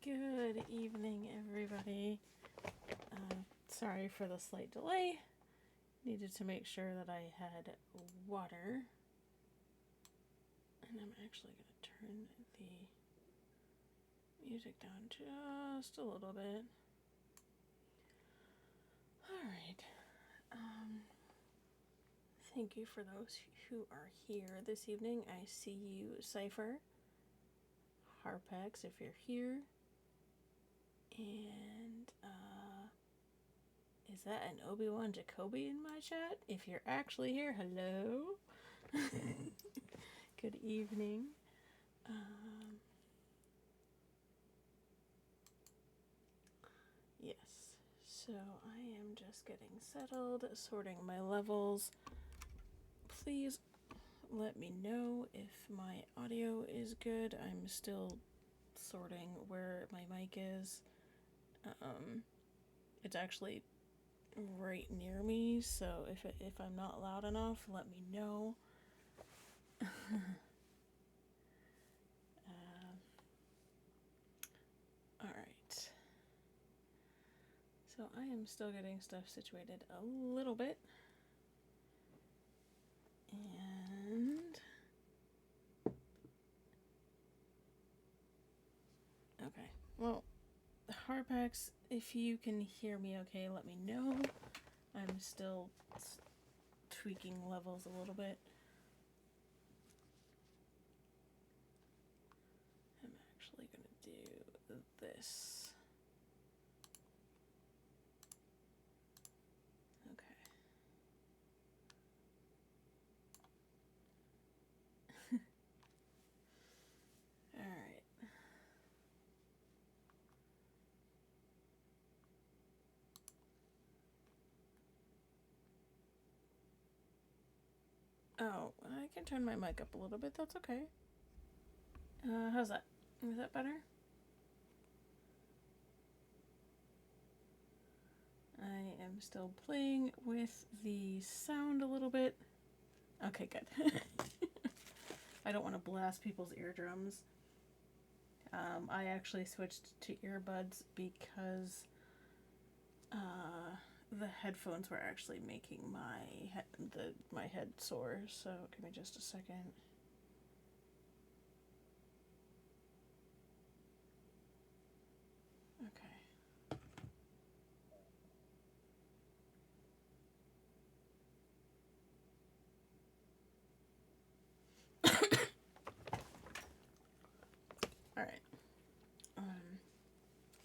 Good evening, everybody. Sorry for the slight delay. Needed to make sure that I had water. And I'm actually going to turn the music down just a little bit. Alright. Thank you for those who are here this evening. I see you, Cypher, Harpex, if you're here. And, is that an Obi-Wan Jacoby in my chat? If you're actually here, hello. Good evening. Yes, so I am just getting settled, sorting my levels. Please let me know if my audio is good. I'm still sorting where my mic is. It's actually right near me, so if I'm not loud enough, let me know. Alright. So I am still getting stuff situated a little bit. And okay. Well, Harpex, if you can hear me okay, let me know. I'm still tweaking levels a little bit. I'm actually going to do this. Okay. Alright. Oh, I can turn my mic up a little bit. That's okay. How's that? Is that better? I am still playing with the sound a little bit. Okay, good. I don't want to blast people's eardrums. I actually switched to earbuds because the headphones were actually making my head sore. So give me just a second. Okay. All right.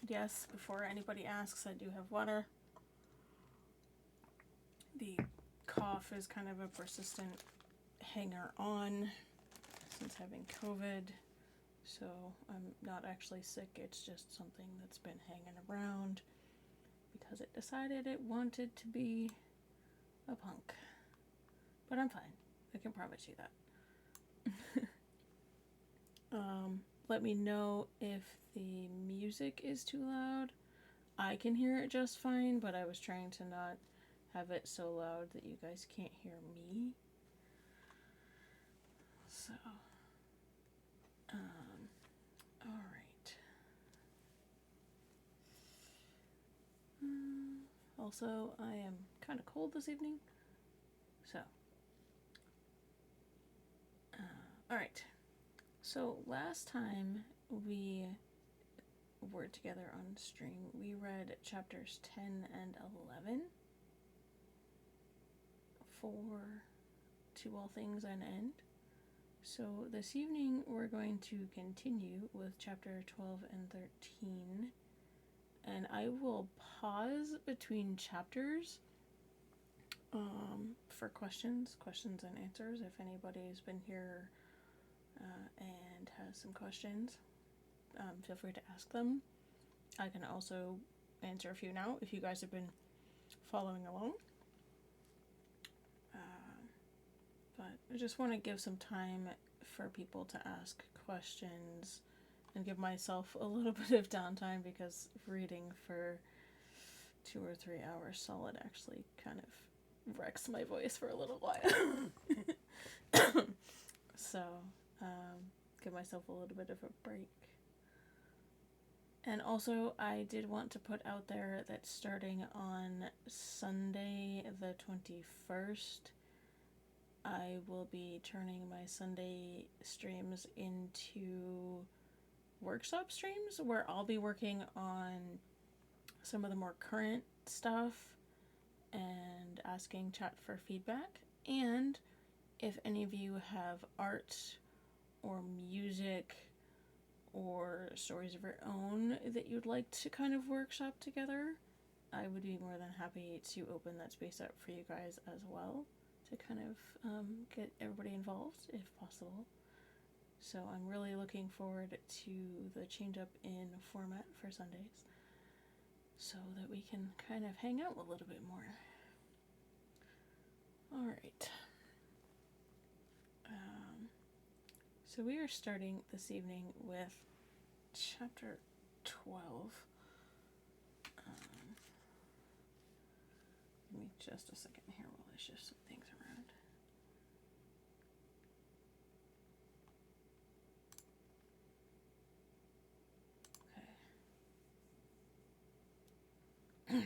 Yes, before anybody asks, I do have water. The cough is kind of a persistent hanger on since having COVID. So I'm not actually sick, it's just something that's been hanging around because it decided it wanted to be a punk. But I'm fine. I can promise you that. Let me know if the music is too loud. I can hear it just fine, but I was trying to not have it so loud that you guys can't hear me. So, alright. Also, I am kind of cold this evening, so. Alright. So, last time we were together on stream, we read chapters 10 and 11 for To All Things an End. So this evening we're going to continue with chapter 12 and 13, and I will pause between chapters for questions and answers. If anybody's been here and has some questions, feel free to ask them. I can also answer a few now if you guys have been following along. But I just want to give some time for people to ask questions and give myself a little bit of downtime because reading for 2 or 3 hours solid actually kind of wrecks my voice for a little while. So, give myself a little bit of a break. And also, I did want to put out there that starting on Sunday the 21st, I will be turning my Sunday streams into workshop streams where I'll be working on some of the more current stuff and asking chat for feedback. And if any of you have art or music or stories of your own that you'd like to kind of workshop together, I would be more than happy to open that space up for you guys as well to kind of get everybody involved if possible. So I'm really looking forward to the change up in format for Sundays so that we can kind of hang out a little bit more. Alright. So we are starting this evening with chapter 12. Give me just a second here while I shift some things around. Okay.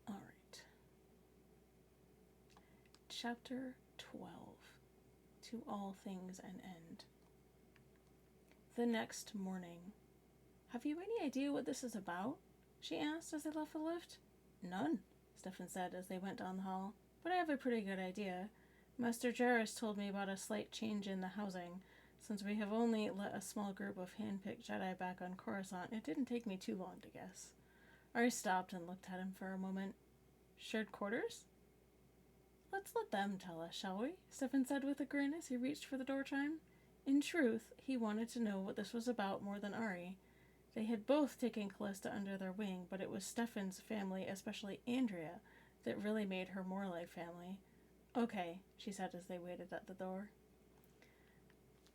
Alright. Chapter 12. To all things an end. The next morning. Have you any idea what this is about? She asked as they left the lift. None, Stefan said as they went down the hall, but I have a pretty good idea. Master Jarrus told me about a slight change in the housing. Since we have only let a small group of hand-picked Jedi back on Coruscant, it didn't take me too long to guess. Ari stopped and looked at him for a moment. Shared quarters? Let's let them tell us, shall we? Stefan said with a grin as he reached for the door chime. In truth, he wanted to know what this was about more than Ari. They had both taken Callista under their wing, but it was Stefan's family, especially Andrea, that really made her more like family. Okay, she said as they waited at the door.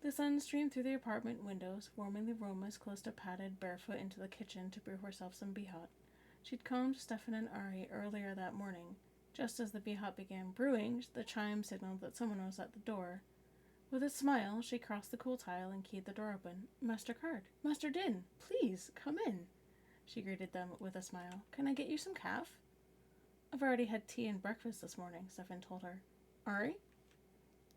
The sun streamed through the apartment windows, warming the room as Callista padded barefoot into the kitchen to brew herself some bihot. She'd calmed Stefan and Ari earlier that morning. Just as the bihot began brewing, the chime signaled that someone was at the door. With a smile, she crossed the cool tile and keyed the door open. Master Card. Master Din, please, come in. She greeted them with a smile. Can I get you some calf? I've already had tea and breakfast this morning, Stefan told her. Ari?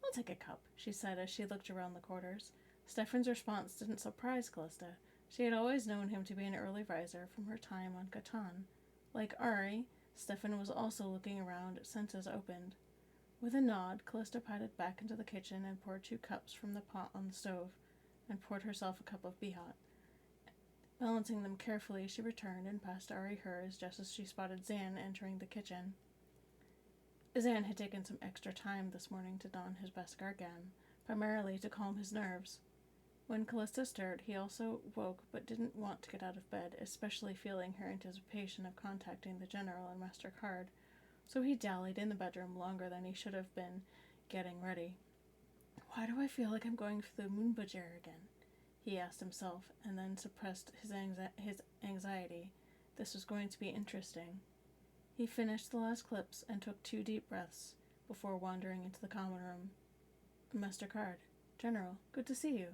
I'll take a cup, she said as she looked around the quarters. Stefan's response didn't surprise Callista. She had always known him to be an early riser from her time on Catan. Like Ari, Stefan was also looking around, senses opened. With a nod, Callista padded back into the kitchen and poured 2 cups from the pot on the stove, and poured herself a cup of bihot. Balancing them carefully, she returned and passed Ari hers just as she spotted Zan entering the kitchen. Zan had taken some extra time this morning to don his Beskar gown, primarily to calm his nerves. When Callista stirred, he also woke but didn't want to get out of bed, especially feeling her anticipation of contacting the General and Master Card. So he dallied in the bedroom longer than he should have been, getting ready. Why do I feel like I'm going for the Moonbudger again? He asked himself, and then suppressed his anxiety. This was going to be interesting. He finished the last clips and took 2 deep breaths before wandering into the common room. Master Card, General, good to see you,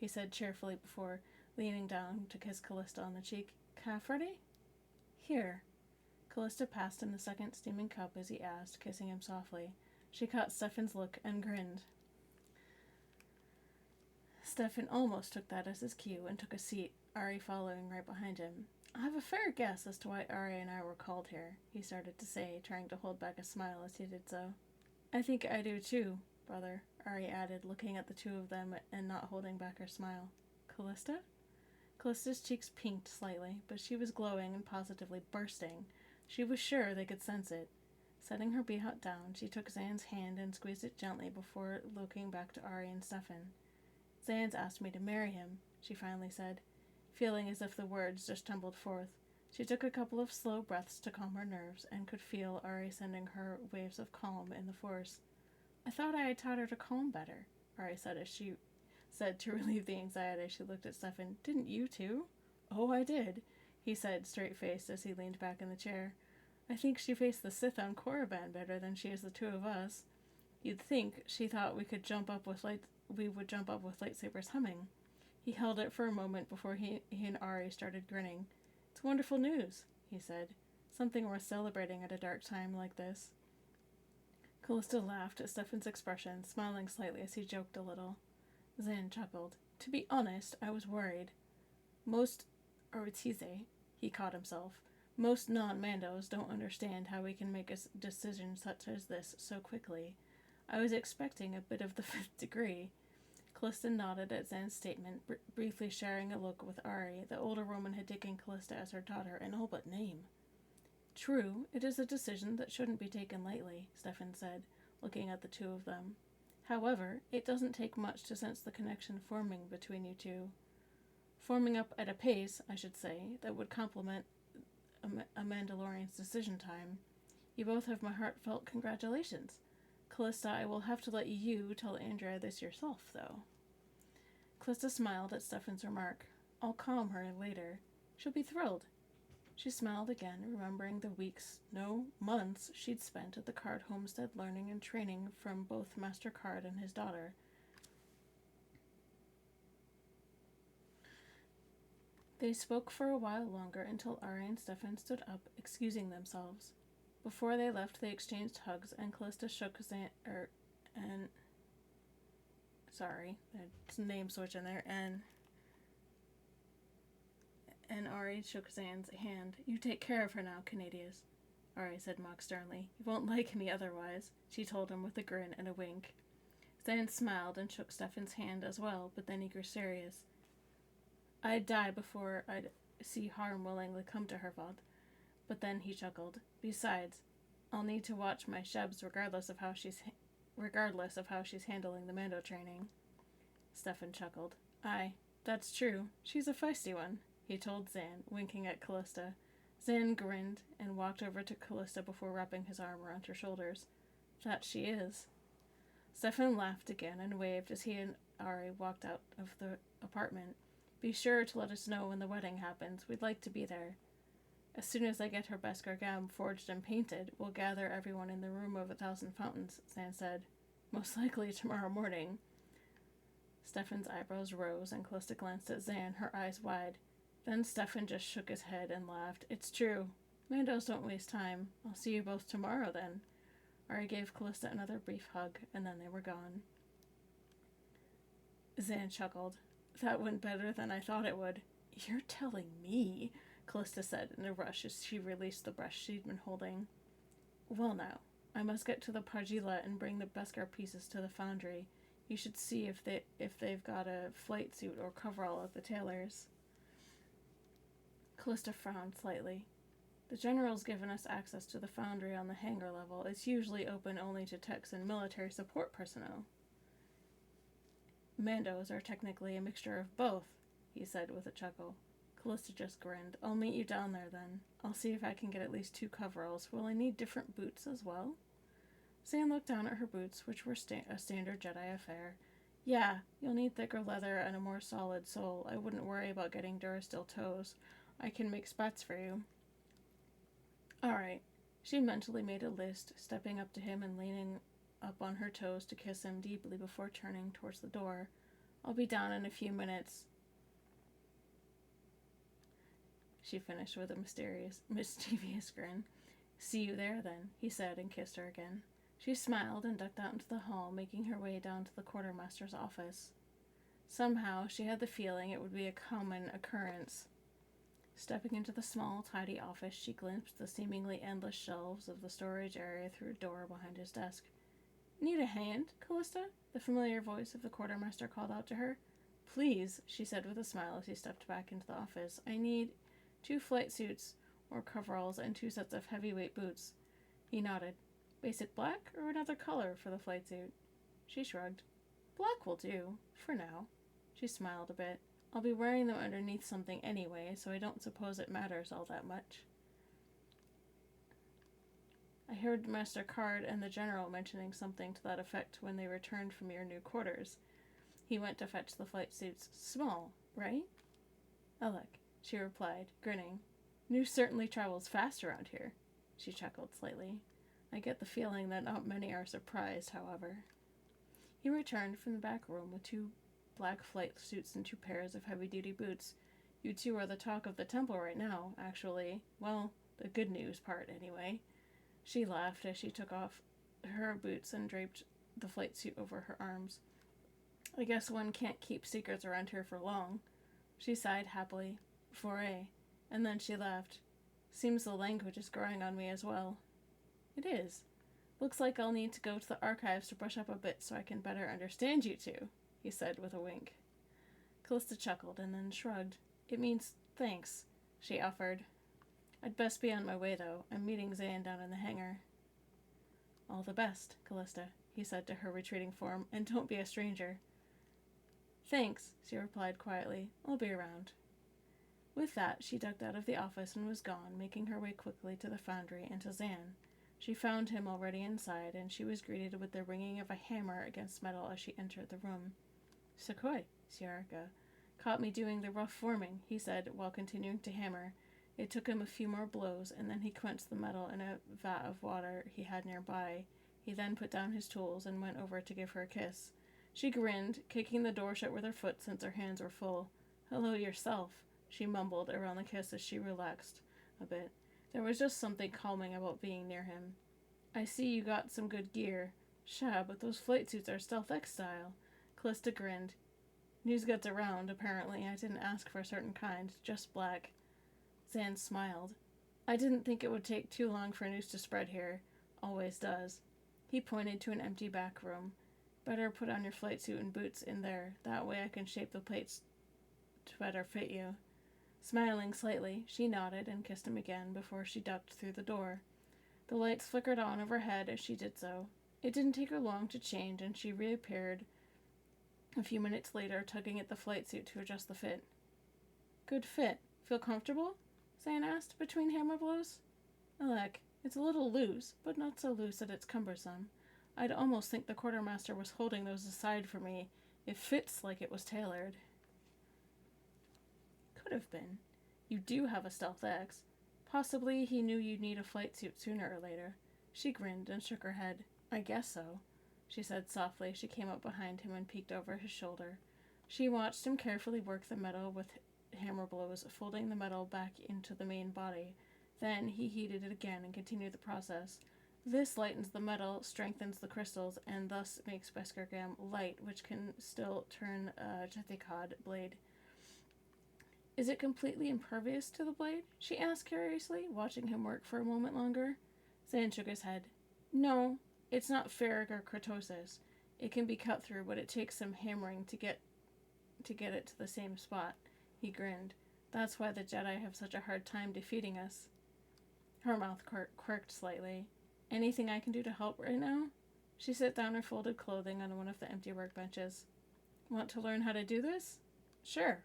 he said cheerfully before leaning down to kiss Callista on the cheek. Calf ready? Here. Callista passed him the second steaming cup as he asked, kissing him softly. She caught Stefan's look and grinned. Stefan almost took that as his cue and took a seat, Ari following right behind him. I have a fair guess as to why Ari and I were called here, he started to say, trying to hold back a smile as he did so. I think I do too, brother, Ari added, looking at the two of them and not holding back her smile. Callista? Callista's cheeks pinked slightly, but she was glowing and positively bursting. She was sure they could sense it. Setting her bihot down, she took Zan's hand and squeezed it gently before looking back to Ari and Stefan. Zan's asked me to marry him, she finally said, feeling as if the words just tumbled forth. She took a couple of slow breaths to calm her nerves and could feel Ari sending her waves of calm in the Force. I thought I had taught her to calm better, Ari said as she said to relieve the anxiety. She looked at Stefan. Didn't you too? Oh, I did, he said, straight-faced as he leaned back in the chair. I think she faced the Sith on Korriban better than she is the two of us. You'd think she thought we would jump up with lightsabers humming. He held it for a moment before he and Ari started grinning. "It's wonderful news," he said. "Something worth celebrating at a dark time like this." Callista laughed at Stefan's expression, smiling slightly as he joked a little. Zan chuckled. "To be honest, I was worried. Most Ortize," he caught himself, "most non-Mandos don't understand how we can make a decision such as this so quickly. I was expecting a bit of the fifth degree." Callista nodded at Zan's statement, briefly sharing a look with Ari. The older woman had taken Callista as her daughter in all but name. "True, it is a decision that shouldn't be taken lightly," Stefan said, looking at the two of them. "However, it doesn't take much to sense the connection forming between you two. Forming up at a pace, I should say, that would complement a Mandalorian's decision time. You both have my heartfelt congratulations. Callista, I will have to let you tell Andrea this yourself, though." Callista smiled at Stefan's remark. "I'll calm her later. She'll be thrilled." She smiled again, remembering the weeks, no, months, she'd spent at the Card homestead learning and training from both Master Card and his daughter. They spoke for a while longer until Ari and Stefan stood up, excusing themselves. Before they left, they exchanged hugs, and Callista shook sorry, there's a name switch in there, and Ari shook Zan's hand. "You take care of her now, Canadius," Ari said mock sternly. "You won't like me otherwise," she told him with a grin and a wink. Zan smiled and shook Stefan's hand as well, but then he grew serious. "I'd die before I'd see harm willingly come to her, Vaught." But then he chuckled. "Besides, I'll need to watch my Shebs regardless of how she's handling the Mando training." Stefan chuckled. "Aye, that's true. She's a feisty one," he told Zan, winking at Callista. Zan grinned and walked over to Callista before wrapping his arm around her shoulders. "That she is." Stefan laughed again and waved as he and Ari walked out of the apartment. "Be sure to let us know when the wedding happens. We'd like to be there." "As soon as I get her Beskar gown forged and painted, we'll gather everyone in the Room of 1,000 Fountains," Zan said. "Most likely tomorrow morning." Stefan's eyebrows rose, and Callista glanced at Zan, her eyes wide. Then Stefan just shook his head and laughed. "It's true. Mandos don't waste time. I'll see you both tomorrow, then." Ari gave Callista another brief hug, and then they were gone. Zan chuckled. "That went better than I thought it would." "You're telling me," Callista said in a rush as she released the brush she'd been holding. "Well now, I must get to the Pargila and bring the Beskar pieces to the foundry. You should see if they've got a flight suit or coverall at the tailor's." Callista frowned slightly. "The General's given us access to the foundry on the hangar level. It's usually open only to techs and military support personnel." "Mandos are technically a mixture of both," he said with a chuckle. Callista just grinned. "I'll meet you down there, then. I'll see if I can get at least 2 coveralls. Will I need different boots as well?" Zan looked down at her boots, which were a standard Jedi affair. "Yeah, you'll need thicker leather and a more solid sole. I wouldn't worry about getting Durasteel toes. I can make spats for you." "All right." She mentally made a list, stepping up to him and leaning up on her toes to kiss him deeply before turning towards the door. "I'll be down in a few minutes," she finished with a mischievous grin. "See you there, then," he said, and kissed her again. She smiled and ducked out into the hall, making her way down to the quartermaster's office. Somehow, she had the feeling it would be a common occurrence. Stepping into the small, tidy office, she glimpsed the seemingly endless shelves of the storage area through a door behind his desk. "Need a hand, Callista?" the familiar voice of the quartermaster called out to her. "Please," she said with a smile as he stepped back into the office. "I need 2 flight suits or coveralls and 2 sets of heavyweight boots." He nodded. "Basic black or another color for the flight suit?" She shrugged. "Black will do, for now." She smiled a bit. "I'll be wearing them underneath something anyway, so I don't suppose it matters all that much." "I heard Master Card and the General mentioning something to that effect when they returned from your new quarters. He went to fetch the flight suits. Small, right?" "Alec," she replied, grinning. "News certainly travels fast around here." She chuckled slightly. "I get the feeling that not many are surprised, however." He returned from the back room with 2 black flight suits and 2 pairs of heavy-duty boots. You two are the talk of the temple right now, actually. Well, the good news part, anyway. She laughed as she took off her boots and draped the flight suit over her arms. I guess one can't keep secrets around here for long. She sighed happily. Foray. And then she laughed. Seems the language is growing on me as well. It is. Looks like I'll need to go to the archives to brush up a bit so I can better understand you two, he said with a wink. Callista chuckled and then shrugged. It means thanks, she offered. I'd best be on my way, though. I'm meeting Zan down in the hangar. All the best, Callista, he said to her retreating form, and don't be a stranger. Thanks, she replied quietly. I'll be around. With that, she ducked out of the office and was gone, making her way quickly to the foundry and to Zan. She found him already inside, and she was greeted with the ringing of a hammer against metal as she entered the room. Sequoia, Siarka. Caught me doing the rough forming, he said, while continuing to hammer. It took him a few more blows, and then he quenched the metal in a vat of water he had nearby. He then put down his tools and went over to give her a kiss. She grinned, kicking the door shut with her foot since her hands were full. Hello yourself, she mumbled around the kiss as she relaxed a bit. There was just something calming about being near him. I see you got some good gear. Sha, but those flight suits are Stealth X style. Callista grinned. News gets around, apparently. I didn't ask for a certain kind, just black. Zan smiled. I didn't think it would take too long for news to spread here. Always does. He pointed to an empty back room. Better put on your flight suit and boots in there. That way I can shape the plates to better fit you. Smiling slightly, she nodded and kissed him again before she ducked through the door. The lights flickered on overhead as she did so. It didn't take her long to change, and she reappeared a few minutes later, tugging at the flight suit to adjust the fit. Good fit. Feel comfortable? Zan asked, between hammer blows. Alec, it's a little loose, but not so loose that it's cumbersome. I'd almost think the quartermaster was holding those aside for me. It fits like it was tailored. Could have been. You do have a Stealth X. Possibly he knew you'd need a flight suit sooner or later. She grinned and shook her head. I guess so, she said softly. She came up behind him and peeked over his shoulder. She watched him carefully work the metal with hammer blows, folding the metal back into the main body. Then he heated it again and continued the process. This lightens the metal, strengthens the crystals, and thus makes Beskargam light, which can still turn a Jethikad blade. Is it completely impervious to the blade? She asked curiously, watching him work for a moment longer. Zan shook his head. No, it's not ferric or cratosis. It can be cut through, but it takes some hammering to get it to the same spot. He grinned. That's why the Jedi have such a hard time defeating us. Her mouth quirked slightly. Anything I can do to help right now? She set down her folded clothing on one of the empty workbenches. Want to learn how to do this? Sure.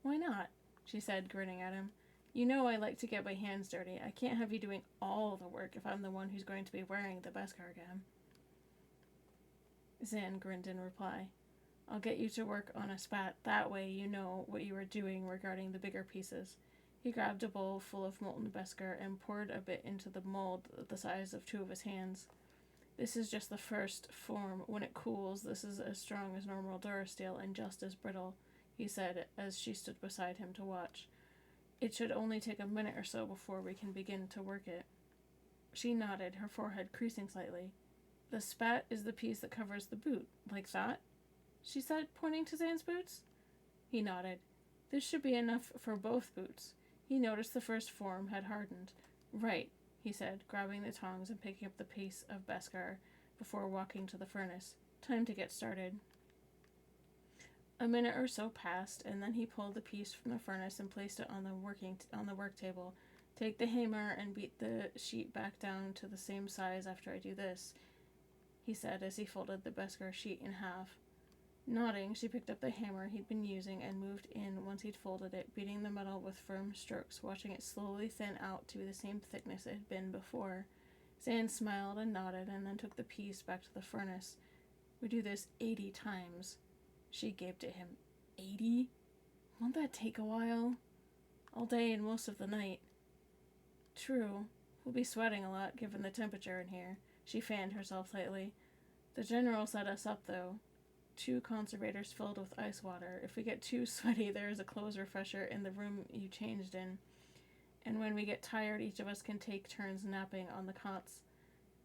Why not? She said, grinning at him. You know I like to get my hands dirty. I can't have you doing all the work if I'm the one who's going to be wearing the Beskargam. Zan grinned in reply. I'll get you to work on a spat. That way you know what you are doing regarding the bigger pieces. He grabbed a bowl full of molten Beskar and poured a bit into the mold the size of 2 of his hands. This is just the first form. When it cools, this is as strong as normal Durasteel and just as brittle, he said as she stood beside him to watch. It should only take a minute or so before we can begin to work it. She nodded, her forehead creasing slightly. The spat is the piece that covers the boot, like that? She said, pointing to Zan's boots. He nodded. This should be enough for both boots. He noticed the first form had hardened. Right, he said, grabbing the tongs and picking up the piece of Beskar before walking to the furnace. Time to get started. A minute or so passed, and then he pulled the piece from the furnace and placed it on the work table. Take the hammer and beat the sheet back down to the same size after I do this, he said as he folded the Beskar sheet in half. Nodding, she picked up the hammer he'd been using and moved in once he'd folded it, beating the metal with firm strokes, watching it slowly thin out to be the same thickness it had been before. Zan smiled and nodded, and then took the piece back to the furnace. We do this 80 times. She gaped at him. 80? Won't that take a while? All day and most of the night. True. We'll be sweating a lot, given the temperature in here. She fanned herself slightly. The general set us up, though. 2 conservators filled with ice water. If we get too sweaty, there is a clothes refresher in the room you changed in. And when we get tired, each of us can take turns napping on the cots.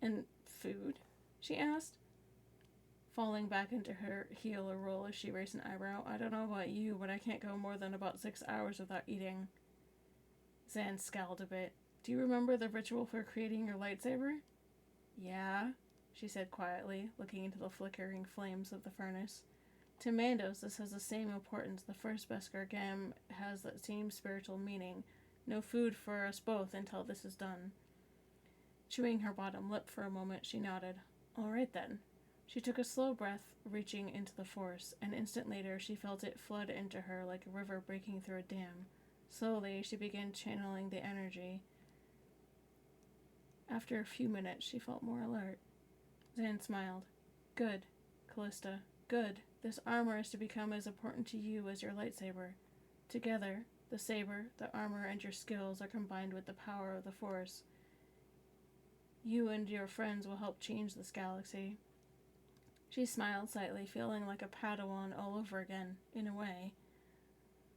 And food? She asked, falling back into her heel or roll as she raised an eyebrow. I don't know about you, but I can't go more than about 6 hours without eating. Zan scowled a bit. Do you remember the ritual for creating your lightsaber? Yeah, she said quietly, looking into the flickering flames of the furnace. To Mandos, this has the same importance. The first Beskar Gam has that same spiritual meaning. No food for us both until this is done. Chewing her bottom lip for a moment, she nodded. All right, then. She took a slow breath, reaching into the Force. An instant later, she felt it flood into her like a river breaking through a dam. Slowly, she began channeling the energy. After a few minutes, she felt more alert. Zan smiled. Good, Callista. Good. This armor is to become as important to you as your lightsaber. Together, the saber, the armor, and your skills are combined with the power of the Force. You and your friends will help change this galaxy. She smiled slightly, feeling like a Padawan all over again, in a way.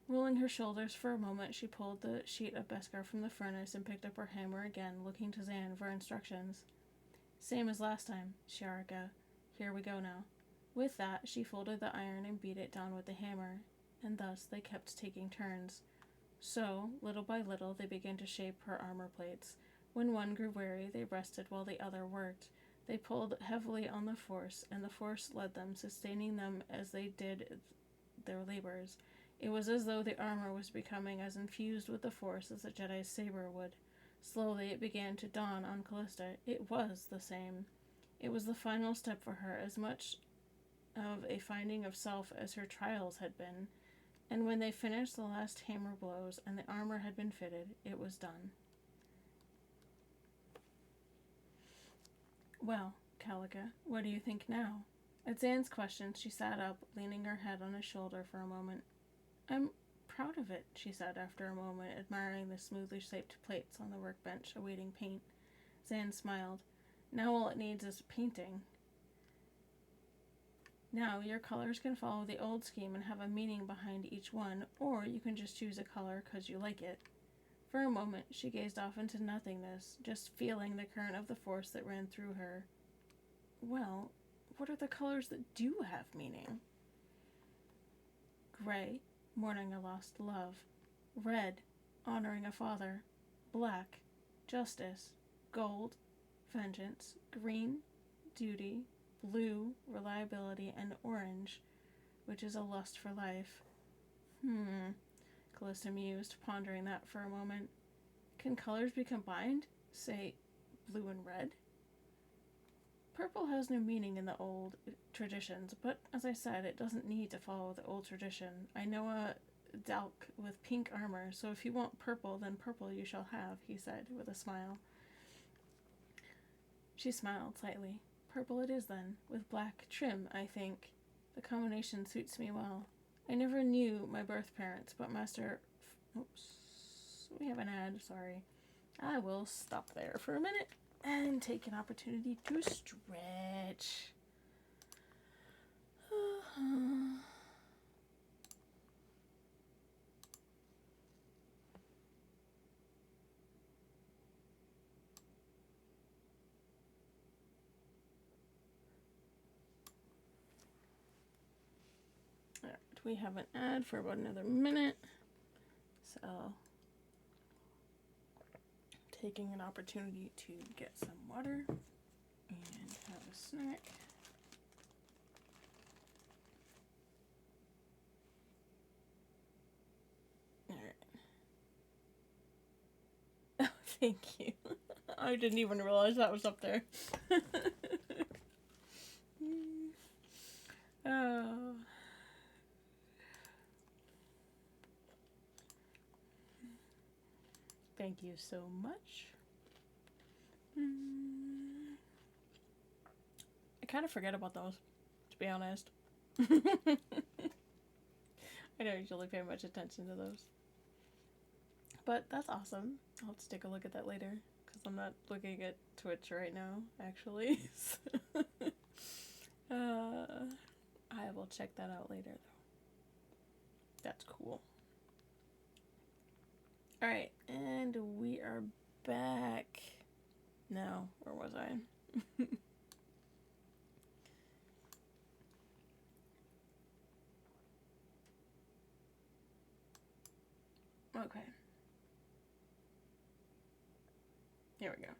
Rolling her shoulders for a moment, she pulled the sheet of Beskar from the furnace and picked up her hammer again, looking to Zan for instructions. Same as last time, Sharika. Here we go now. With that, she folded the iron and beat it down with the hammer, and thus they kept taking turns. So, little by little, they began to shape her armor plates. When one grew weary, they rested while the other worked. They pulled heavily on the Force, and the Force led them, sustaining them as they did their labors. It was as though the armor was becoming as infused with the Force as a Jedi's saber would. Slowly it began to dawn on Callista. It was the same. It was the final step for her, as much of a finding of self as her trials had been. And when they finished the last hammer blows and the armor had been fitted, it was done. Well, Calica, what do you think now? At Zan's question, she sat up, leaning her head on his shoulder for a moment. I'm proud of it, she said after a moment, admiring the smoothly shaped plates on the workbench, awaiting paint. Zan smiled. Now all it needs is painting. Now your colors can follow the old scheme and have a meaning behind each one, or you can just choose a color because you like it. For a moment, she gazed off into nothingness, just feeling the current of the Force that ran through her. Well, what are the colors that do have meaning? Gray, mourning a lost love. Red, honoring a father. Black, justice. Gold, vengeance. Green, duty. Blue, reliability. And orange, which is a lust for life. Callista mused, pondering that for a moment. Can colors be combined? Say, blue and red? Purple has no meaning in the old traditions, but as I said, it doesn't need to follow the old tradition. I know a Dalk with pink armor, so if you want purple, then purple you shall have, he said, with a smile. She smiled slightly. Purple it is, then, with black trim, I think. The combination suits me well. I never knew my birth parents, but Oops. We have an ad, sorry. I will stop there for a minute and take an opportunity to stretch. Alright, we have an ad for about another minute. So, taking an opportunity to get some water and have a snack. Alright. Oh, thank you. I didn't even realize that was up there. Oh. Thank you so much. I kind of forget about those, to be honest. I don't usually pay much attention to those. But that's awesome. I'll have to take a look at that later, because I'm not looking at Twitch right now, actually. I will check that out later, though. That's cool. Alright, and we are back. No, where was I? Okay. Here we go.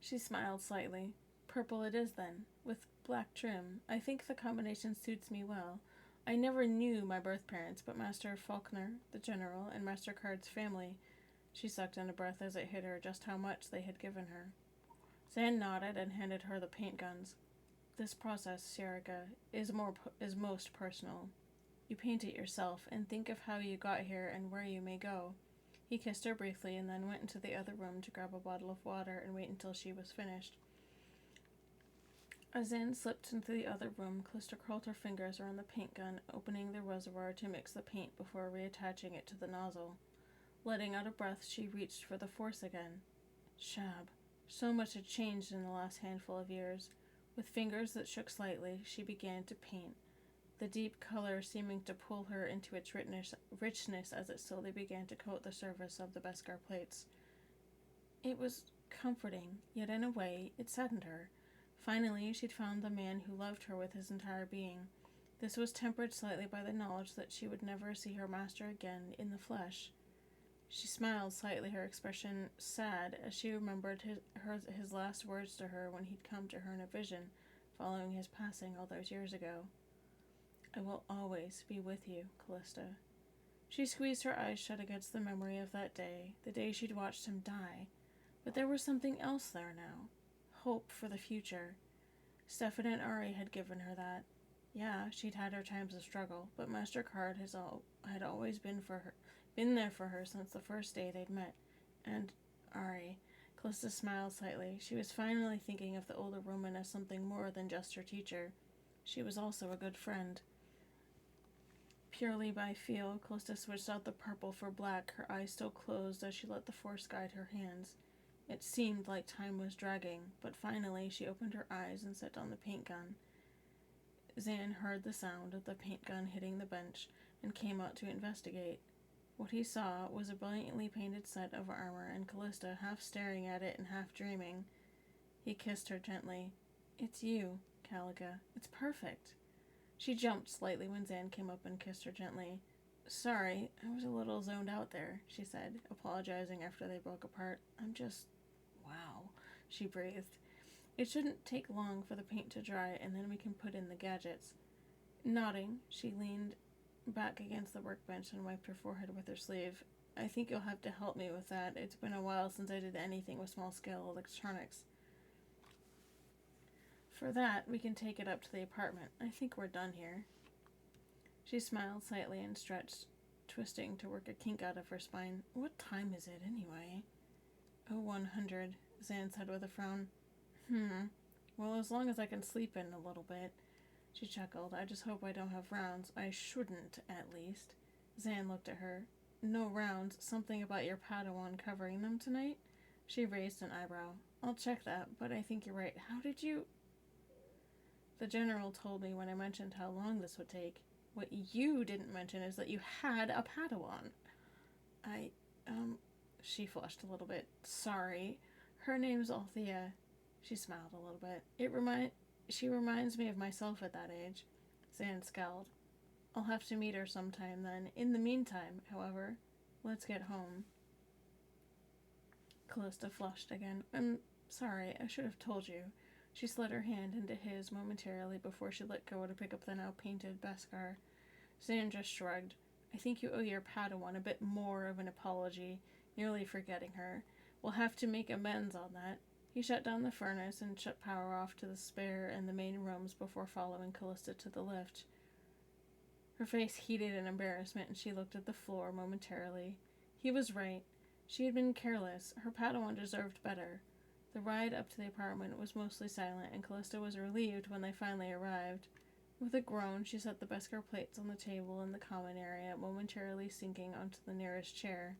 She smiled slightly. Purple it is, then, with black trim. I think the combination suits me well. I never knew my birth parents, but Master Faulkner, the general, and Master Card's family. She sucked in a breath as it hit her just how much they had given her. Zan nodded and handed her the paint guns. This process, Sierra, is most personal. You paint it yourself and think of how you got here and where you may go. He kissed her briefly and then went into the other room to grab a bottle of water and wait until she was finished. As Zan slipped into the other room, Callista curled her fingers around the paint gun, opening the reservoir to mix the paint before reattaching it to the nozzle. Letting out a breath, she reached for the force again. Shab. So much had changed in the last handful of years. With fingers that shook slightly, she began to paint, the deep color seeming to pull her into its richness as it slowly began to coat the surface of the Beskar plates. It was comforting, yet in a way, it saddened her. Finally, she'd found the man who loved her with his entire being. This was tempered slightly by the knowledge that she would never see her master again in the flesh. She smiled slightly, her expression sad, as she remembered his last words to her when he'd come to her in a vision, following his passing all those years ago. I will always be with you, Callista. She squeezed her eyes shut against the memory of that day, the day she'd watched him die. But there was something else there now. Hope for the future. Stefan and Ari had given her that. Yeah, she'd had her times of struggle, but Master Card had always been there for her since the first day they'd met. And Ari. Callista smiled slightly. She was finally thinking of the older woman as something more than just her teacher. She was also a good friend. Purely by feel, Callista switched out the purple for black, her eyes still closed as she let the force guide her hands. It seemed like time was dragging, but finally she opened her eyes and set down the paint gun. Zan heard the sound of the paint gun hitting the bench and came out to investigate. What he saw was a brilliantly painted set of armor, and Callista half staring at it and half dreaming. He kissed her gently. It's you, Caliga. It's perfect. She jumped slightly when Zan came up and kissed her gently. Sorry, I was a little zoned out there, she said, apologizing after they broke apart. Wow, she breathed. It shouldn't take long for the paint to dry, and then we can put in the gadgets. Nodding, she leaned back against the workbench and wiped her forehead with her sleeve. I think you'll have to help me with that. It's been a while since I did anything with small-scale electronics. For that, we can take it up to the apartment. I think we're done here. She smiled slightly and stretched, twisting to work a kink out of her spine. What time is it, anyway? 0100, Zan said with a frown. Well, as long as I can sleep in a little bit. She chuckled. I just hope I don't have rounds. I shouldn't, at least. Zan looked at her. No rounds. Something about your Padawan covering them tonight? She raised an eyebrow. I'll check that, but I think you're right. How did you... The general told me when I mentioned how long this would take. What you didn't mention is that you had a Padawan. She flushed a little bit. Sorry. Her name's Althea. She smiled a little bit. She reminds me of myself at that age. Zan scowled. I'll have to meet her sometime then. In the meantime, however, let's get home. Callista flushed again. I'm sorry, I should have told you. She slid her hand into his momentarily before she let go to pick up the now painted Beskar. Zan just shrugged. I think you owe your Padawan a bit more of an apology, nearly forgetting her. We'll have to make amends on that. He shut down the furnace and shut power off to the spare and the main rooms before following Callista to the lift. Her face heated in embarrassment, and she looked at the floor momentarily. He was right. She had been careless. Her Padawan deserved better. The ride up to the apartment was mostly silent, and Callista was relieved when they finally arrived. With a groan, she set the Beskar plates on the table in the common area, momentarily sinking onto the nearest chair.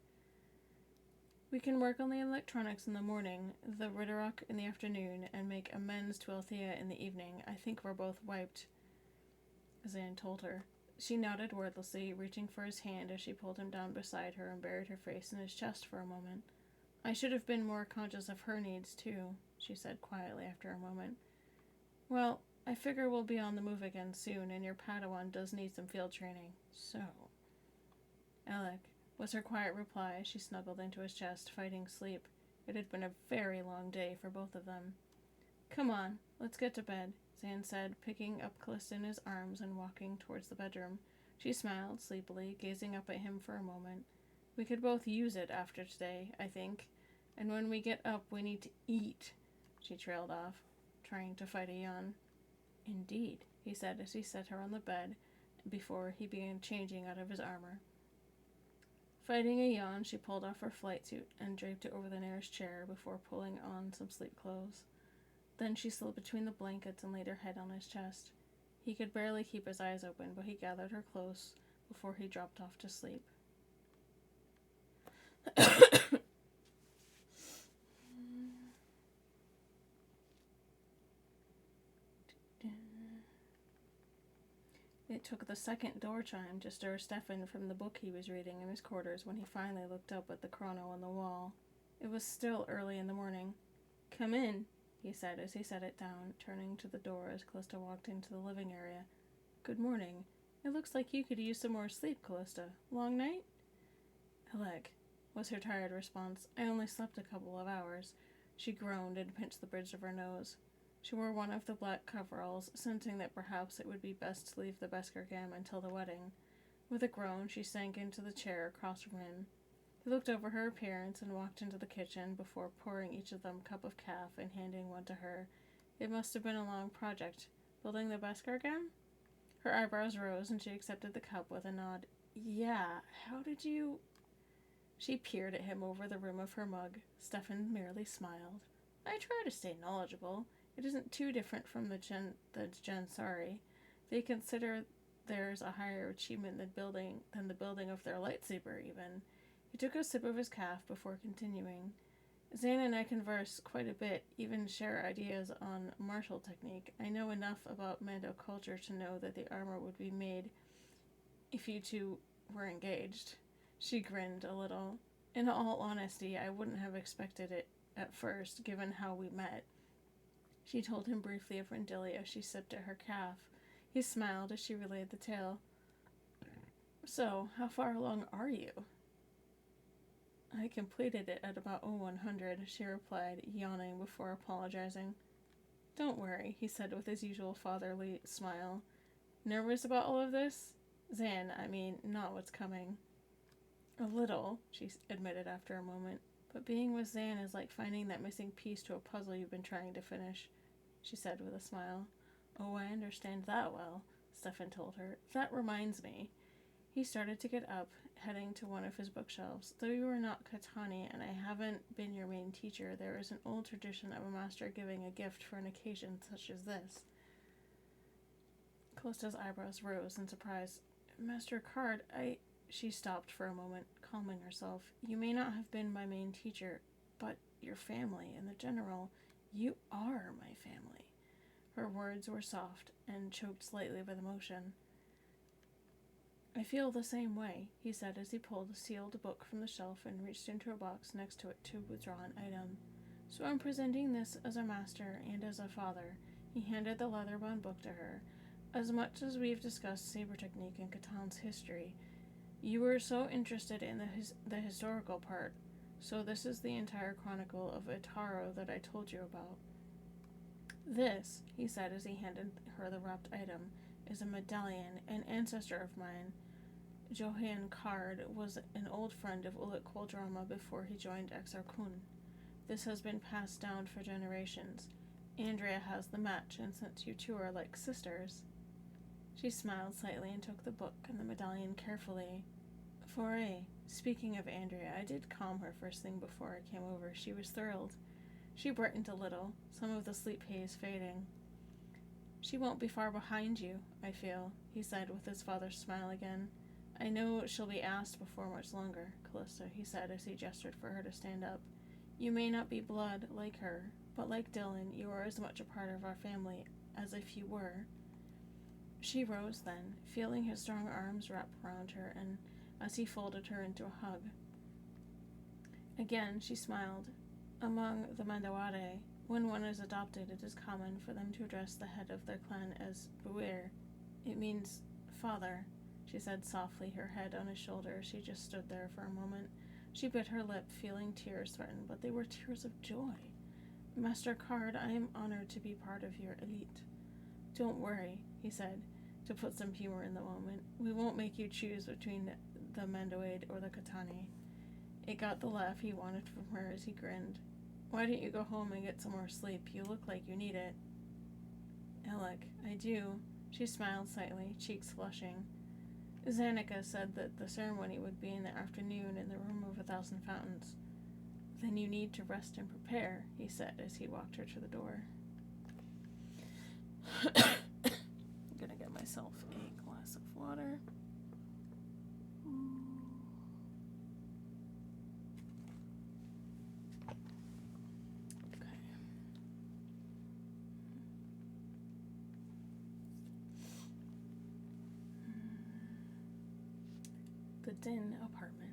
We can work on the electronics in the morning, the Ritterach in the afternoon, and make amends to Althea in the evening. I think we're both wiped. Zan told her. She nodded wordlessly, reaching for his hand as she pulled him down beside her and buried her face in his chest for a moment. I should have been more conscious of her needs, too, she said quietly after a moment. Well, I figure we'll be on the move again soon, and your Padawan does need some field training. So... Alec, was her quiet reply as she snuggled into his chest, fighting sleep. It had been a very long day for both of them. Come on, let's get to bed, Zan said, picking up Callista in his arms and walking towards the bedroom. She smiled sleepily, gazing up at him for a moment. We could both use it after today, I think. And when we get up, we need to eat, she trailed off, trying to fight a yawn. Indeed, he said as he set her on the bed before he began changing out of his armor. Fighting a yawn, she pulled off her flight suit and draped it over the nearest chair before pulling on some sleep clothes. Then she slid between the blankets and laid her head on his chest. He could barely keep his eyes open, but he gathered her close before he dropped off to sleep. It took the second door chime to stir Stefan from the book he was reading in his quarters when he finally looked up at the chrono on the wall. It was still early in the morning. Come in, he said as he set it down, turning to the door as Callista walked into the living area. Good morning. It looks like you could use some more sleep, Callista. Long night? Alec, was her tired response. I only slept a couple of hours. She groaned and pinched the bridge of her nose. She wore one of the black coveralls, sensing that perhaps it would be best to leave the Beskar Gam until the wedding. With a groan, she sank into the chair across from him. He looked over her appearance and walked into the kitchen before pouring each of them a cup of calf and handing one to her. It must have been a long project. Building the Beskar Gam? Her eyebrows rose and she accepted the cup with a nod. Yeah, how did you... She peered at him over the rim of her mug. Stefan merely smiled. I try to stay knowledgeable. It isn't too different from the Jansari. They consider theirs a higher achievement than the building of their lightsaber, even. He took a sip of his calf before continuing. Zane and I converse quite a bit, even share ideas on martial technique. I know enough about Mando culture to know that the armor would be made if you two were engaged. She grinned a little. In all honesty, I wouldn't have expected it at first, given how we met. She told him briefly of Rendilia as she sipped at her calf. He smiled as she relayed the tale. So, how far along are you? I completed it at about 0100, she replied, yawning before apologizing. Don't worry, he said with his usual fatherly smile. Nervous about all of this? Zan, not what's coming. A little, she admitted after a moment. But being with Zan is like finding that missing piece to a puzzle you've been trying to finish, she said with a smile. Oh, I understand that well, Stefan told her. That reminds me. He started to get up, heading to one of his bookshelves. Though you are not Katani and I haven't been your main teacher, there is an old tradition of a master giving a gift for an occasion such as this. Callista's eyebrows rose in surprise. Master Card, She stopped for a moment, calming herself. You may not have been my main teacher, but your family and the general, you are my family. Her words were soft and choked slightly with emotion. I feel the same way, he said as he pulled a sealed book from the shelf and reached into a box next to it to withdraw an item. So I'm presenting this as a master and as a father. He handed the leather-bound book to her. As much as we've discussed saber technique and Catan's history, you were so interested in the historical part, so this is the entire chronicle of Itaro that I told you about. This, he said as he handed her the wrapped item, is a medallion, an ancestor of mine. Johan Card was an old friend of Ulit Qualdrama before he joined Exar Kun. This has been passed down for generations. Andrea has the match, and since you two are like sisters... She smiled slightly and took the book and the medallion carefully. Foray, speaking of Andrea, I did calm her first thing before I came over. She was thrilled. She brightened a little, some of the sleep haze fading. She won't be far behind you, I feel, he said with his father's smile again. I know she'll be asked before much longer, Callista, he said as he gestured for her to stand up. You may not be blood like her, but like Dylan, you are as much a part of our family as if you were. She rose then, feeling his strong arms wrap around her, and as he folded her into a hug. Again she smiled. Among the Mandaware, when one is adopted, it is common for them to address the head of their clan as Buir. It means father, she said softly, her head on his shoulder as she just stood there for a moment. She bit her lip, feeling tears threaten, but they were tears of joy. Master Card, I am honored to be part of your elite. Don't worry, he said, to put some humor in the moment. We won't make you choose between the Mandoade or the Katani. It got the laugh he wanted from her as he grinned. Why don't you go home and get some more sleep? You look like you need it. Alec, I do. She smiled slightly, cheeks flushing. Zanika said that the ceremony would be in the afternoon in the Room of 1,000 Fountains. Then you need to rest and prepare, he said as he walked her to the door. I'm gonna get myself a glass of water. Okay. The Din apartment.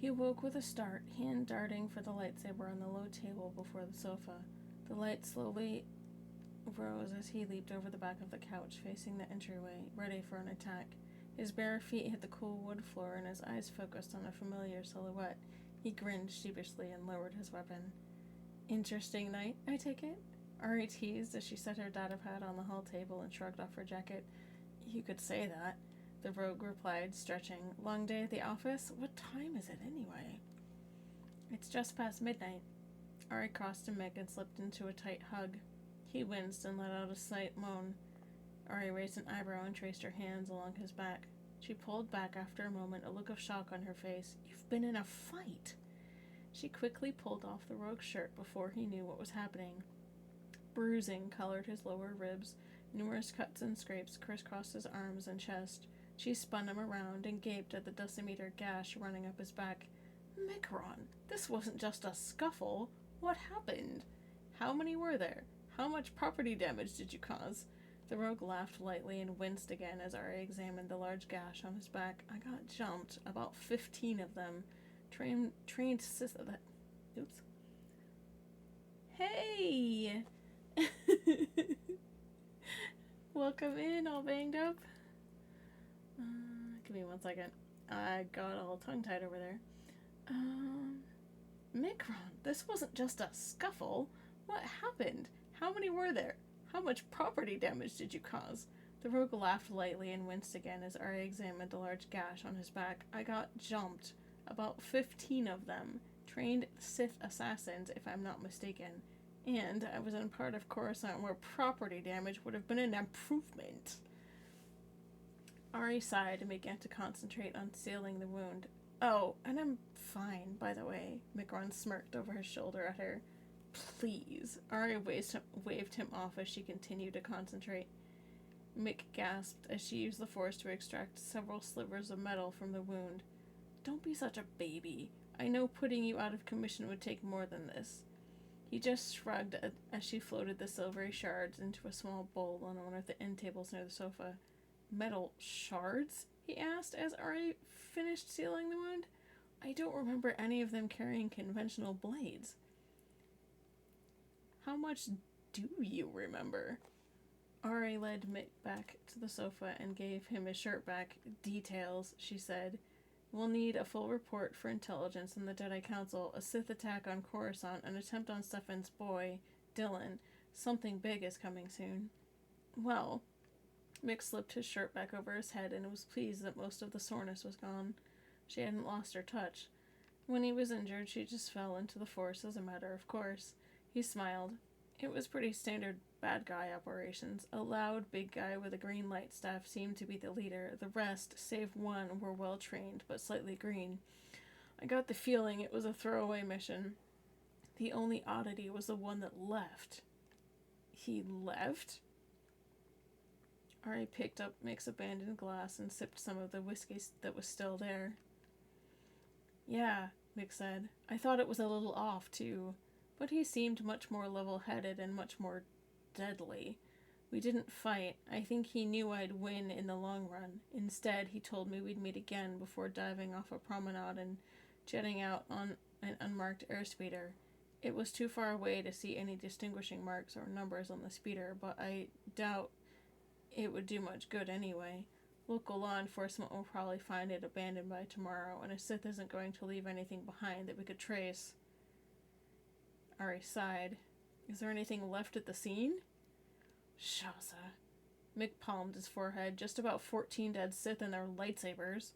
He awoke with a start, hand darting for the lightsaber on the low table before the sofa. The light slowly rose as he leaped over the back of the couch, facing the entryway, ready for an attack. His bare feet hit the cool wood floor, and his eyes focused on a familiar silhouette. He grinned sheepishly and lowered his weapon. Interesting night, I take it? Ari teased as she set her data pad on the hall table and shrugged off her jacket. You could say that, the rogue replied, stretching. Long day at the office? What time is it anyway? It's just past midnight. Ari crossed to Mick and slipped into a tight hug. He winced and let out a slight moan. Ari raised an eyebrow and traced her hands along his back. She pulled back after a moment, a look of shock on her face. You've been in a fight! She quickly pulled off the rogue's shirt before he knew what was happening. Bruising colored his lower ribs. Numerous cuts and scrapes crisscrossed his arms and chest. She spun him around and gaped at the decimeter gash running up his back. Micron, this wasn't just a scuffle. What happened? How many were there? How much property damage did you cause? The rogue laughed lightly and winced again as Ari examined the large gash on his back. I got jumped. About 15 of them. Trained sister that... Oops. Hey! Welcome in, all banged up. Give me 1 second. I got all tongue-tied over there. Micron, this wasn't just a scuffle. What happened? How many were there? How much property damage did you cause? The rogue laughed lightly and winced again as Ari examined the large gash on his back. I got jumped. About 15 of them. Trained Sith assassins, if I'm not mistaken. And I was in part of Coruscant where property damage would have been an improvement. Ari sighed and began to concentrate on sealing the wound. Oh, and I'm fine, by the way. Micron smirked over his shoulder at her. Please. Ari waved him off as she continued to concentrate. Mick gasped as she used the force to extract several slivers of metal from the wound. Don't be such a baby. I know putting you out of commission would take more than this. He just shrugged as she floated the silvery shards into a small bowl on one of the end tables near the sofa. Metal shards? He asked as Ari finished sealing the wound. I don't remember any of them carrying conventional blades. How much do you remember? Ari led Mick back to the sofa and gave him his shirt back. Details, she said. We'll need a full report for intelligence in the Jedi Council, a Sith attack on Coruscant, an attempt on Stefan's boy, Dylan. Something big is coming soon. Well, Mick slipped his shirt back over his head and was pleased that most of the soreness was gone. She hadn't lost her touch. When he was injured, she just fell into the Force as a matter of course. He smiled. It was pretty standard bad guy operations. A loud, big guy with a green light staff seemed to be the leader. The rest, save one, were well trained, but slightly green. I got the feeling it was a throwaway mission. The only oddity was the one that left. He left? Ari picked up Mick's abandoned glass and sipped some of the whiskey that was still there. Yeah, Mick said. I thought it was a little off, too. But he seemed much more level-headed and much more deadly. We didn't fight. I think he knew I'd win in the long run. Instead, he told me we'd meet again before diving off a promenade and jetting out on an unmarked airspeeder. It was too far away to see any distinguishing marks or numbers on the speeder, but I doubt it would do much good anyway. Local law enforcement will probably find it abandoned by tomorrow, and a Sith isn't going to leave anything behind that we could trace. Ari sighed. Is there anything left at the scene? Shaza. Mick palmed his forehead. Just about 14 dead Sith and their lightsabers.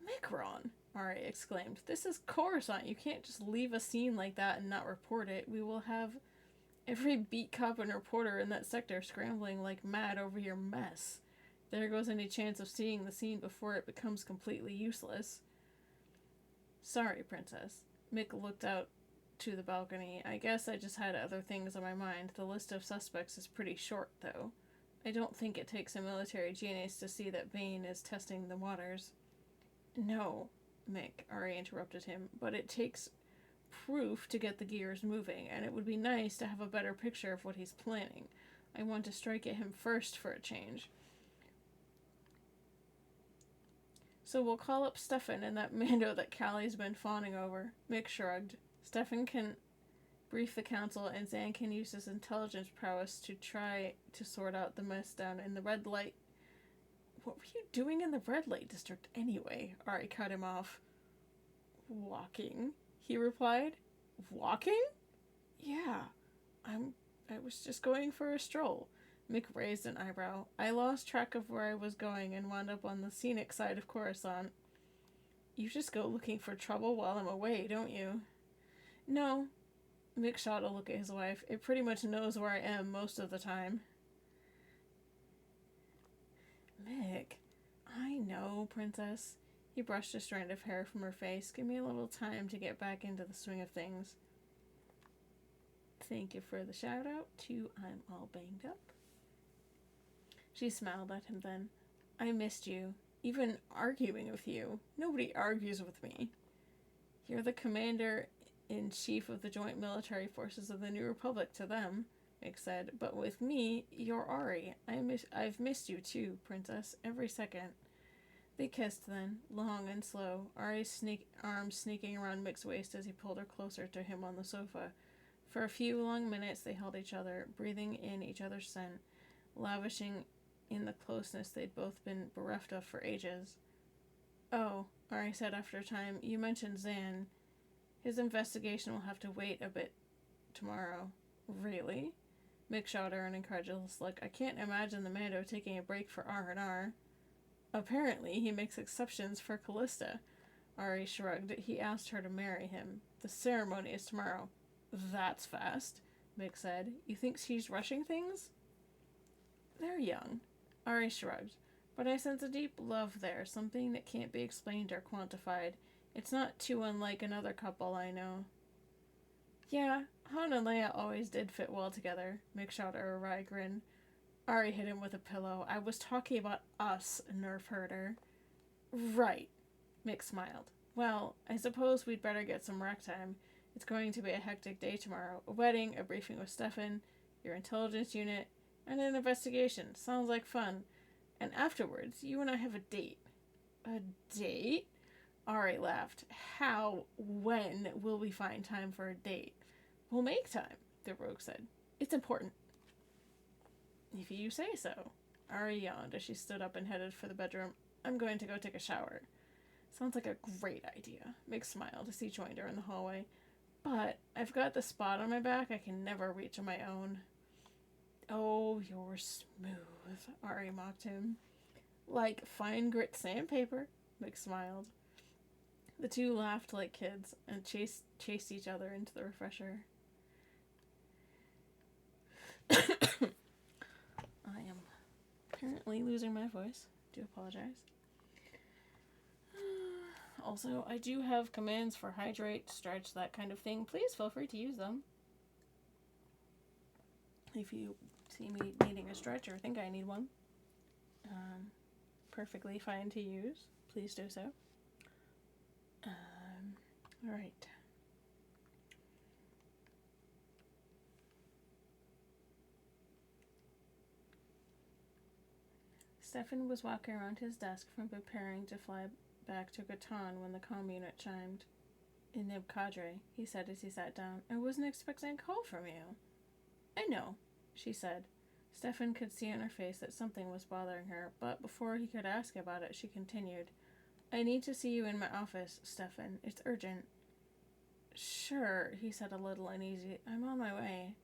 Micron, Ari exclaimed. This is Coruscant. You can't just leave a scene like that and not report it. We will have every beat cop and reporter in that sector scrambling like mad over your mess. There goes any chance of seeing the scene before it becomes completely useless. Sorry, Princess. Mick looked out to the balcony. I guess I just had other things on my mind. The list of suspects is pretty short, though. I don't think it takes a military genius to see that Bane is testing the waters. No, Mick, Ari interrupted him, but it takes proof to get the gears moving, and it would be nice to have a better picture of what he's planning. I want to strike at him first for a change. So we'll call up Stefan and that Mando that Callie's been fawning over. Mick shrugged. Stefan can brief the council, and Zan can use his intelligence prowess to try to sort out the mess down in the red light. What were you doing in the red light district anyway? Ari cut him off. Walking, he replied. Walking? Yeah, I was just going for a stroll. Mick raised an eyebrow. I lost track of where I was going and wound up on the scenic side of Coruscant. You just go looking for trouble while I'm away, don't you? No. Mick shot a look at his wife. It pretty much knows where I am most of the time. Mick, I know, Princess. He brushed a strand of hair from her face. Give me a little time to get back into the swing of things. Thank you for the shout out to I'm all banged up. She smiled at him then. I missed you. Even arguing with you. Nobody argues with me. You're the commander-in-chief of the joint military forces of the New Republic to them, Mick said. But with me, you're Ari. I've missed you too, Princess. Every second. They kissed then, long and slow, Ari's arms sneaking around Mick's waist as he pulled her closer to him on the sofa. For a few long minutes they held each other, breathing in each other's scent, lavishing in the closeness they'd both been bereft of for ages. Oh, Ari said after a time, you mentioned Zan. His investigation will have to wait a bit tomorrow. Really? Mick shot her an incredulous look. I can't imagine the Mando taking a break for R&R. Apparently, he makes exceptions for Callista. Ari shrugged. He asked her to marry him. The ceremony is tomorrow. That's fast, Mick said. You think she's rushing things? They're young. Ari shrugged. But I sense a deep love there, something that can't be explained or quantified. It's not too unlike another couple I know. Yeah, Han and Leia always did fit well together, Mick shot her a wry grin. Ari hit him with a pillow. I was talking about us, nerf herder. Right, Mick smiled. Well, I suppose we'd better get some rec time. It's going to be a hectic day tomorrow. A wedding, a briefing with Stefan, your intelligence unit, and an investigation. Sounds like fun. And afterwards, you and I have a date. A date? Ari laughed. How, when will we find time for a date? We'll make time, the rogue said. It's important. If you say so. Ari yawned as she stood up and headed for the bedroom. I'm going to go take a shower. Sounds like a great idea. Mick smiled as he joined her in the hallway. But I've got the spot on my back I can never reach on my own. Oh, you're smooth, Ari mocked him. Like fine grit sandpaper, Mick smiled. The two laughed like kids and chased each other into the refresher. I am apparently losing my voice. Do apologize. Also, I do have commands for hydrate, stretch, that kind of thing. Please feel free to use them. If you see me needing a stretch or think I need one, perfectly fine to use. Please do so. Alright. Stefan was walking around his desk from preparing to fly back to Catan when the comm unit chimed. Nib Cadre, he said as he sat down. I wasn't expecting a call from you. I know, she said. Stefan could see on her face that something was bothering her, but before he could ask about it, she continued. I need to see you in my office, Stefan. It's urgent. Sure, he said a little uneasy. I'm on my way.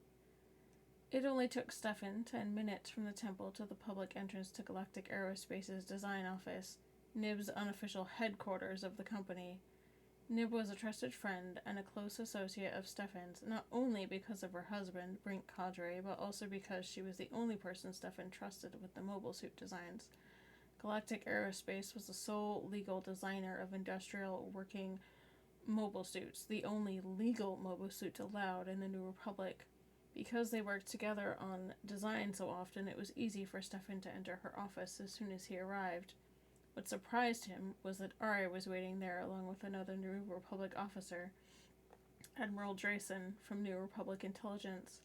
It only took Stefan 10 minutes from the temple to the public entrance to Galactic Aerospace's design office, Nib's unofficial headquarters of the company. Nib was a trusted friend and a close associate of Stefan's, not only because of her husband, Brink Cadre, but also because she was the only person Stefan trusted with the mobile suit designs. Galactic Aerospace was the sole legal designer of industrial working mobile suits, the only legal mobile suits allowed in the New Republic. Because they worked together on design so often, it was easy for Stefan to enter her office as soon as he arrived. What surprised him was that Ari was waiting there along with another New Republic officer, Admiral Drayson from New Republic Intelligence.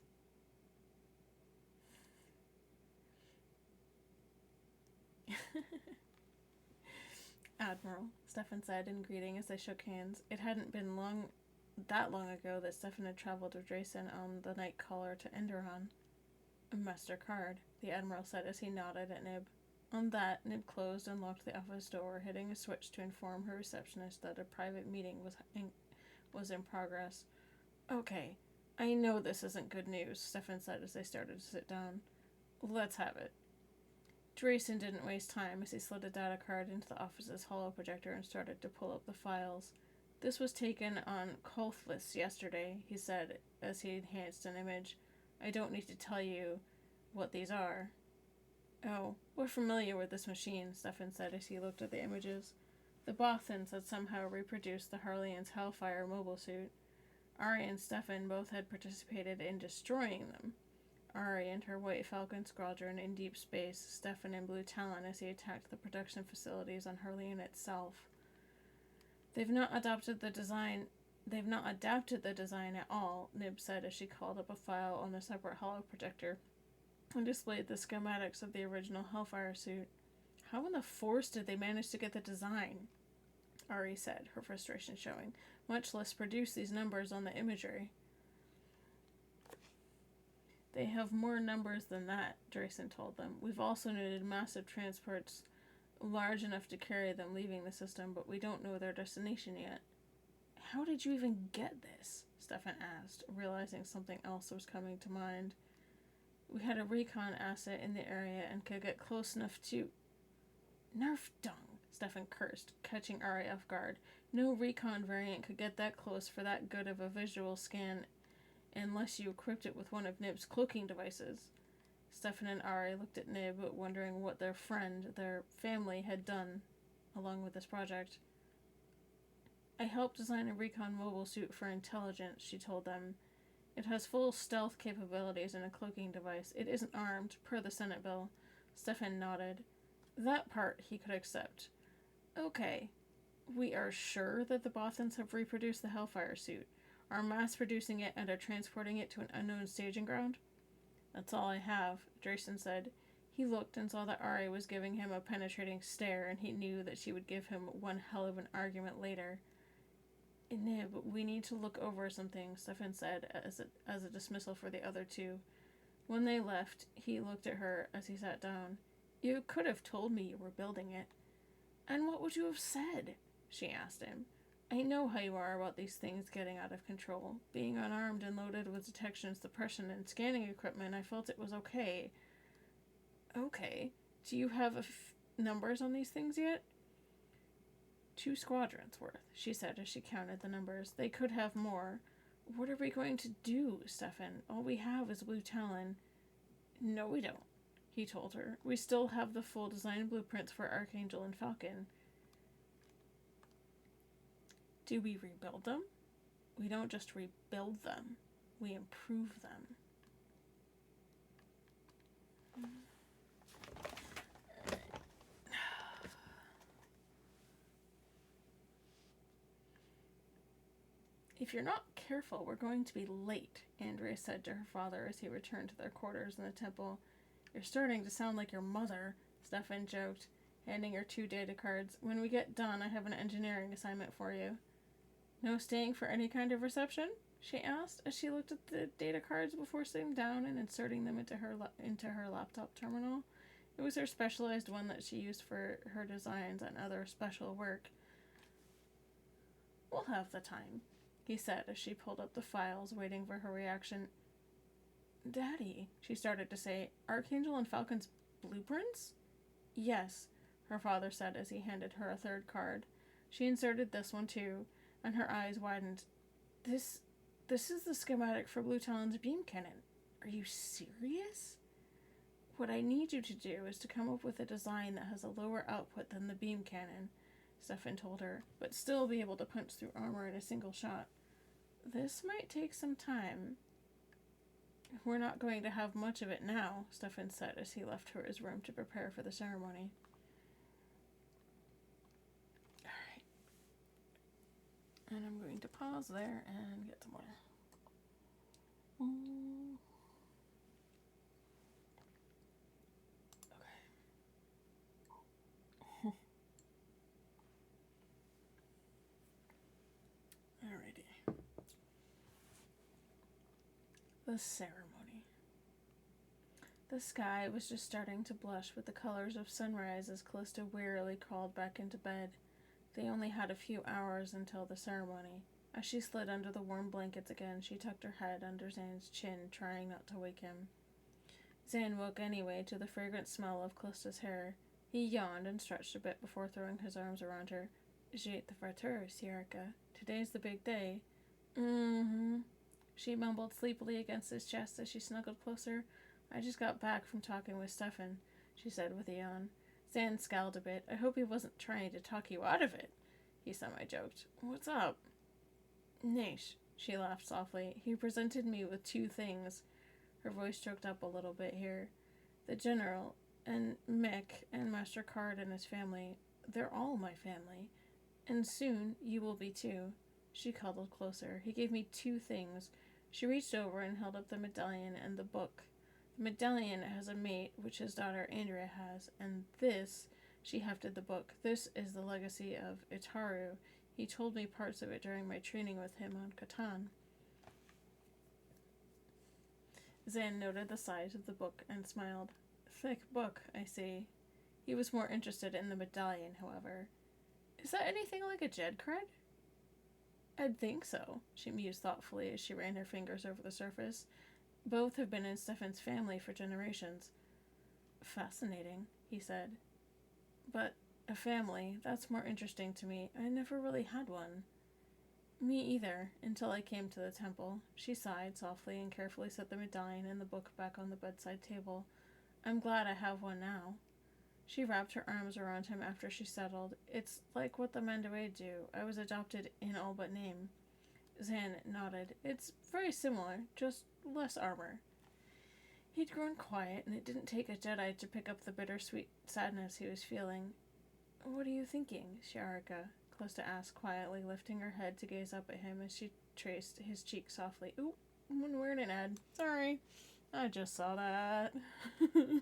Admiral, Stefan said in greeting as they shook hands. It hadn't been that long ago that Stefan had traveled with Drayson on the night caller to Enderon. Master Card, the Admiral said as he nodded at Nib. On that, Nib closed and locked the office door, hitting a switch to inform her receptionist that a private meeting was in progress. Okay, I know this isn't good news, Stefan said as they started to sit down. Let's have it. Drayson didn't waste time as he slid a data card into the office's holo projector and started to pull up the files. This was taken on Kolthlis yesterday, he said as he enhanced an image. I don't need to tell you what these are. Oh, we're familiar with this machine, Stefan said as he looked at the images. The Bothans had somehow reproduced the Harleyan's Hellfire mobile suit. Ari and Stefan both had participated in destroying them. Ari and her White Falcon squadron in deep space, Stefan in Blue Talon as he attacked the production facilities on Harleyan itself. They've not adapted the design at all, Nib said as she called up a file on a separate holo projector and displayed the schematics of the original Hellfire suit. How in the force did they manage to get the design? Ari said, her frustration showing, much less produce these numbers on the imagery. They have more numbers than that, Drayson told them. We've also needed massive transports large enough to carry them leaving the system, but we don't know their destination yet. How did you even get this? Stefan asked, realizing something else was coming to mind. We had a recon asset in the area and could get close enough to... Nerf dung, Stefan cursed, catching Ari off guard. No recon variant could get that close for that good of a visual scan unless you equipped it with one of Nib's cloaking devices. Stefan and Ari looked at Nib, wondering what their family had done along with this project. I helped design a recon mobile suit for intelligence, she told them. It has full stealth capabilities and a cloaking device. It isn't armed, per the Senate bill. Stefan nodded. That part he could accept. Okay. We are sure that the Bothans have reproduced the Hellfire suit, are mass-producing it, and are transporting it to an unknown staging ground? That's all I have, Drayson said. He looked and saw that Ari was giving him a penetrating stare, and he knew that she would give him one hell of an argument later. Nib, we need to look over something, Stefan said as a dismissal for the other two. When they left, he looked at her as he sat down. You could have told me you were building it. And what would you have said? She asked him. I know how you are about these things getting out of control. Being unarmed and loaded with detection, suppression, and scanning equipment, I felt it was okay. Okay. Do you have numbers on these things yet? 2 squadrons worth, she said as she counted the numbers. They could have more. What are we going to do, Stefan? All we have is Blue Talon. No, we don't, he told her. We still have the full design blueprints for Archangel and Falcon. Do we rebuild them? We don't just rebuild them. We improve them. If you're not careful, we're going to be late, Andrea said to her father as he returned to their quarters in the temple. You're starting to sound like your mother. Stefan joked, handing her 2 data cards. When we get done, I have an engineering assignment for you. No staying for any kind of reception? She asked as she looked at the data cards before sitting down and inserting them into her laptop terminal. It was her specialized one that she used for her designs and other special work. We'll have the time, he said as she pulled up the files, waiting for her reaction. Daddy, she started to say, Archangel and Falcon's blueprints? Yes, her father said as he handed her a 3rd card. She inserted this one too, and her eyes widened. This is the schematic for Blue Talon's beam cannon. Are you serious? What I need you to do is to come up with a design that has a lower output than the beam cannon, Stefan told her, but still be able to punch through armor in a single shot. This might take some time. We're not going to have much of it now, Stefan said as he left his room to prepare for the ceremony. Alright. And I'm going to pause there and get some water. Okay. Alrighty. The ceremony. The sky was just starting to blush with the colors of sunrise as Callista wearily crawled back into bed. They only had a few hours until the ceremony. As she slid under the warm blankets again, she tucked her head under Zan's chin, trying not to wake him. Zan woke anyway to the fragrant smell of Callista's hair. He yawned and stretched a bit before throwing his arms around her. J'ai the frater, Sierra. Today's the big day. Mm-hmm. She mumbled sleepily against his chest as she snuggled closer. I just got back from talking with Stefan, she said with a yawn. Zan scowled a bit. I hope he wasn't trying to talk you out of it, he semi-joked. What's up? Nish, she laughed softly. He presented me with 2 things. Her voice choked up a little bit here. The General, and Mick, and Master Card and his family. They're all my family. And soon, you will be too. She cuddled closer. He gave me 2 things. She reached over and held up the medallion and the book. The medallion has a mate, which his daughter Andrea has, and this, she hefted the book, this is the legacy of Itaru. He told me parts of it during my training with him on Catan. Zan noted the size of the book and smiled. Thick book, I see. He was more interested in the medallion, however. Is that anything like a Jed cred? I'd think so, she mused thoughtfully as she ran her fingers over the surface. Both have been in Stefan's family for generations. Fascinating, he said. But a family, that's more interesting to me. I never really had one. Me either, until I came to the temple. She sighed softly and carefully set the medallion and the book back on the bedside table. I'm glad I have one now. She wrapped her arms around him after she settled. It's like what the Mandaway do. I was adopted in all but name. Zan nodded. It's very similar, just less armor. He'd grown quiet, and it didn't take a Jedi to pick up the bittersweet sadness he was feeling. What are you thinking, Sharika? Callista asked quietly, lifting her head to gaze up at him as she traced his cheek softly. Ooh, I'm wearing an ad. Sorry. I just saw that. Yes.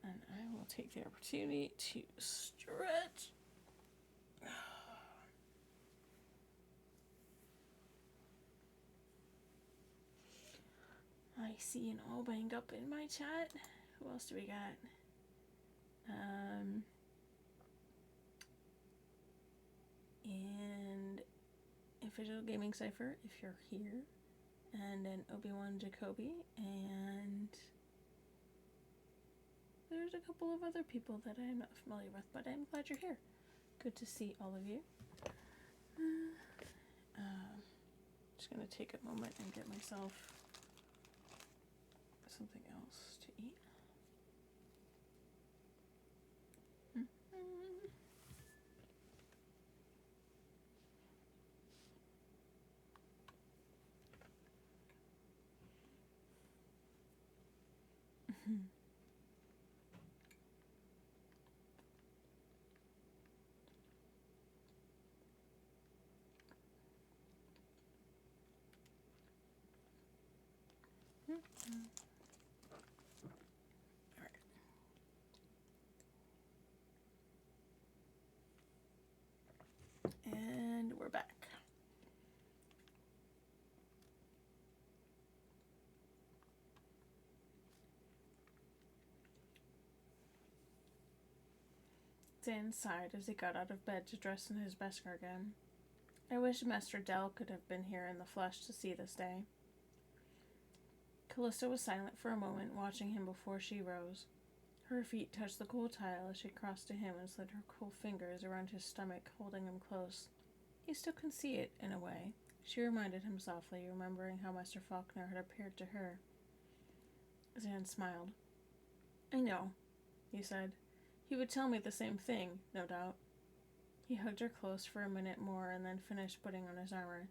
And I will take the opportunity to stretch. I see an all banged up in my chat. Who else do we got? And Official Gaming Cipher, if you're here. And then Obi-Wan Jacoby. And there's a couple of other people that I'm not familiar with, but I'm glad you're here. Good to see all of you. Just gonna take a moment and get myself something else to eat. Zan sighed as he got out of bed to dress in his Beskar again. I wish Master Dell could have been here in the flesh to see this day. Callista was silent for a moment, watching him before she rose. Her feet touched the cool tile as she crossed to him and slid her cool fingers around his stomach, holding him close. You still can see it, in a way, she reminded him softly, remembering how Master Faulkner had appeared to her. Zan smiled. I know, he said. He would tell me the same thing, no doubt. He hugged her close for a minute more and then finished putting on his armor.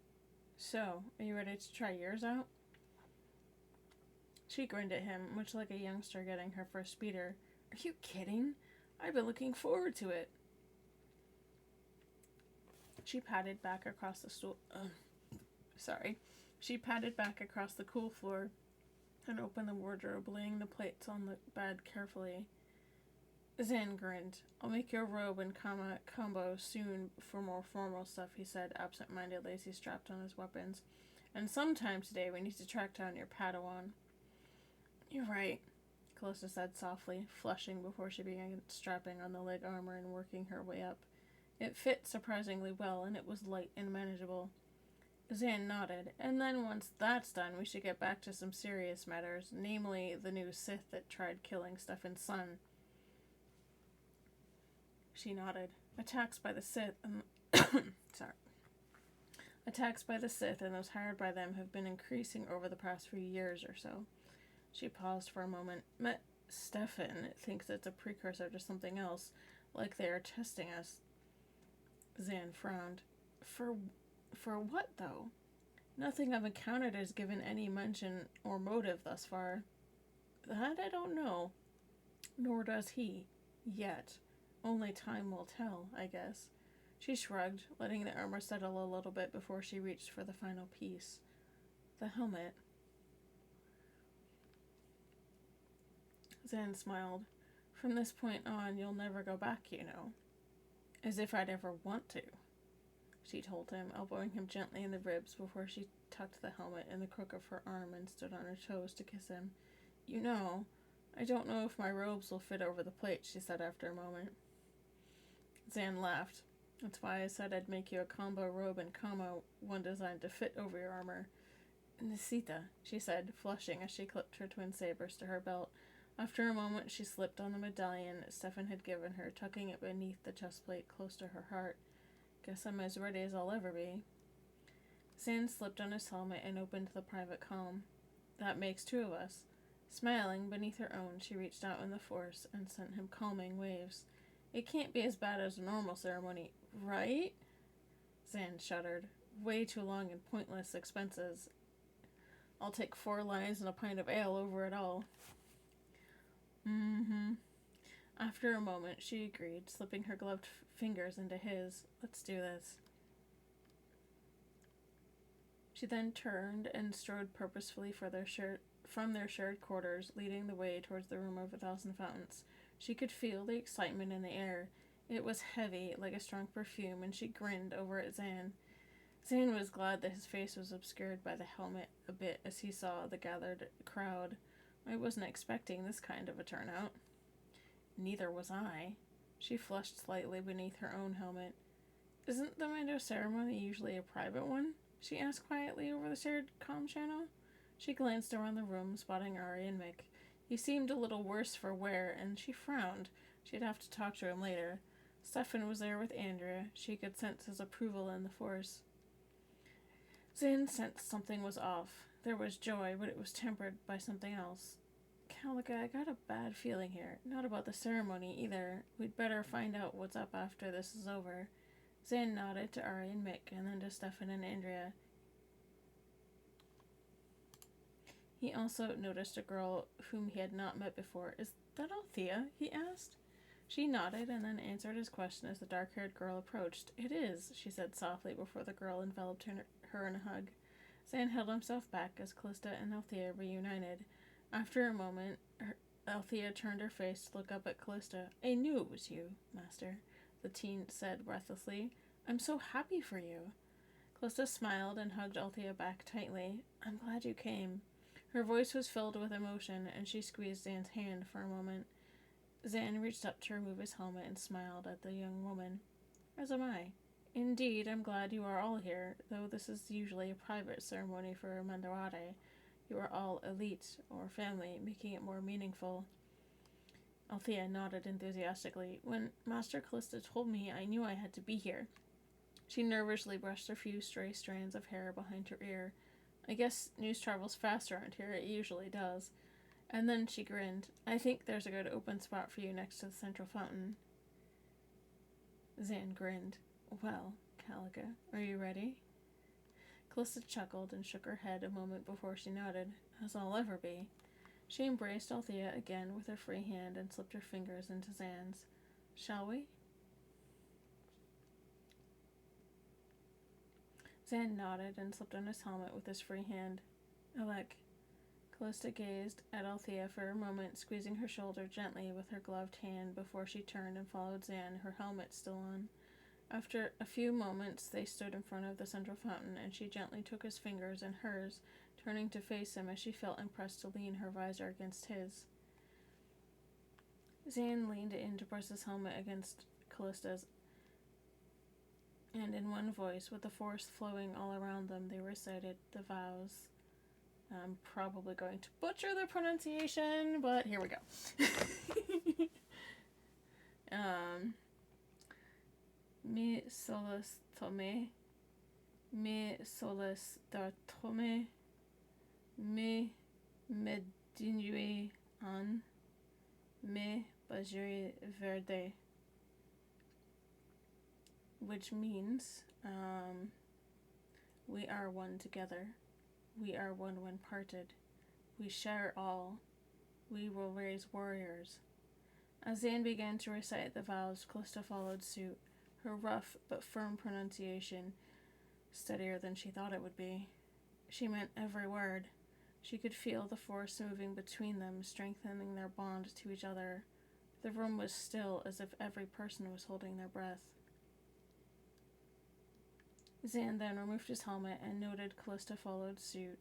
So, are you ready to try yours out? She grinned at him, much like a youngster getting her first speeder. Are you kidding? I've been looking forward to it. She padded back across the She padded back across the cool floor and opened the wardrobe, laying the plates on the bed carefully. Zan grinned. I'll make your robe and combo soon for more formal stuff, he said absent-mindedly as he strapped on his weapons. And sometime today we need to track down your Padawan. You're right, Callista said softly, flushing before she began strapping on the leg armor and working her way up. It fit surprisingly well, and it was light and manageable. Zan nodded, and then once that's done, we should get back to some serious matters, namely the new Sith that tried killing Stefan's son. She nodded. Attacks by the Sith and those hired by them have been increasing over the past few years or so. She paused for a moment. Stefan thinks it's a precursor to something else, like they are testing us. Zan frowned. For what, though? Nothing I've encountered has given any mention or motive thus far. That I don't know. Nor does he. Yet. Only time will tell, I guess. She shrugged, letting the armor settle a little bit before she reached for the final piece. The helmet. Zan smiled. From this point on, you'll never go back, you know. As if I'd ever want to, she told him, elbowing him gently in the ribs before she tucked the helmet in the crook of her arm and stood on her toes to kiss him. You know, I don't know if my robes will fit over the plate, she said after a moment. Zan laughed. That's why I said I'd make you a combo robe and combo, one designed to fit over your armor. Nisita, she said, flushing as she clipped her twin sabers to her belt. After a moment, she slipped on the medallion Stefan had given her, tucking it beneath the chest plate close to her heart. Guess I'm as ready as I'll ever be. Zan slipped on his helmet and opened the private comm. That makes two of us. Smiling beneath her own, she reached out in the force and sent him calming waves. It can't be as bad as a normal ceremony, right? Zan shuddered. Way too long and pointless expenses. I'll take 4 lions and a pint of ale over it all. After a moment, she agreed, slipping her gloved fingers into his. Let's do this. She then turned and strode purposefully from their shared quarters, leading the way towards the room of 1,000 fountains. She could feel the excitement in the air. It was heavy, like a strong perfume, and she grinned over at Zan. Zan was glad that his face was obscured by the helmet a bit as he saw the gathered crowd. I wasn't expecting this kind of a turnout. Neither was I. She flushed slightly beneath her own helmet. Isn't the Mando ceremony usually a private one? She asked quietly over the shared comm channel. She glanced around the room, spotting Ari and Mick. He seemed a little worse for wear, and she frowned. She'd have to talk to him later. Stefan was there with Andrea. She could sense his approval in the force. Zan sensed something was off. There was joy, but it was tempered by something else. Calica, I got a bad feeling here. Not about the ceremony, either. We'd better find out what's up after this is over. Zan nodded to Ari and Mick, and then to Stefan and Andrea. He also noticed a girl whom he had not met before. Is that Althea? He asked. She nodded and then answered his question as the dark-haired girl approached. It is, she said softly before the girl enveloped her in a hug. Zan held himself back as Callista and Althea reunited. After a moment, Althea turned her face to look up at Callista. I knew it was you, Master, the teen said breathlessly. I'm so happy for you. Callista smiled and hugged Althea back tightly. I'm glad you came. Her voice was filled with emotion, and she squeezed Zan's hand for a moment. Zan reached up to remove his helmet and smiled at the young woman. As am I. Indeed, I'm glad you are all here, though this is usually a private ceremony for Mandarate. You are all elite, or family, making it more meaningful. Althea nodded enthusiastically. When Master Callista told me, I knew I had to be here. She nervously brushed a few stray strands of hair behind her ear. I guess news travels fast around here, it usually does. And then she grinned. I think there's a good open spot for you next to the central fountain. Zan grinned. Well, Calica, are you ready? Callista chuckled and shook her head a moment before she nodded, as I'll ever be. She embraced Althea again with her free hand and slipped her fingers into Zan's. Shall we? Zan nodded and slipped on his helmet with his free hand. Alec. Callista gazed at Althea for a moment, squeezing her shoulder gently with her gloved hand before she turned and followed Zan, her helmet still on. After a few moments, they stood in front of the central fountain, and she gently took his fingers in hers, turning to face him as she felt impressed to lean her visor against his. Zan leaned in to press his helmet against Callista's, and in one voice, with the force flowing all around them, they recited the vows. I'm probably going to butcher the pronunciation, but here we go. Mi solus tome, mi solus dar tome, mi medinui an, me bajuri verde. Which means, we are one together. We are one when parted. We share all. We will raise warriors. As Zan began to recite the vows, Callista followed suit, her rough but firm pronunciation steadier than she thought it would be. She meant every word. She could feel the force moving between them, strengthening their bond to each other. The room was still, as if every person was holding their breath. Zan then removed his helmet and noted Callista followed suit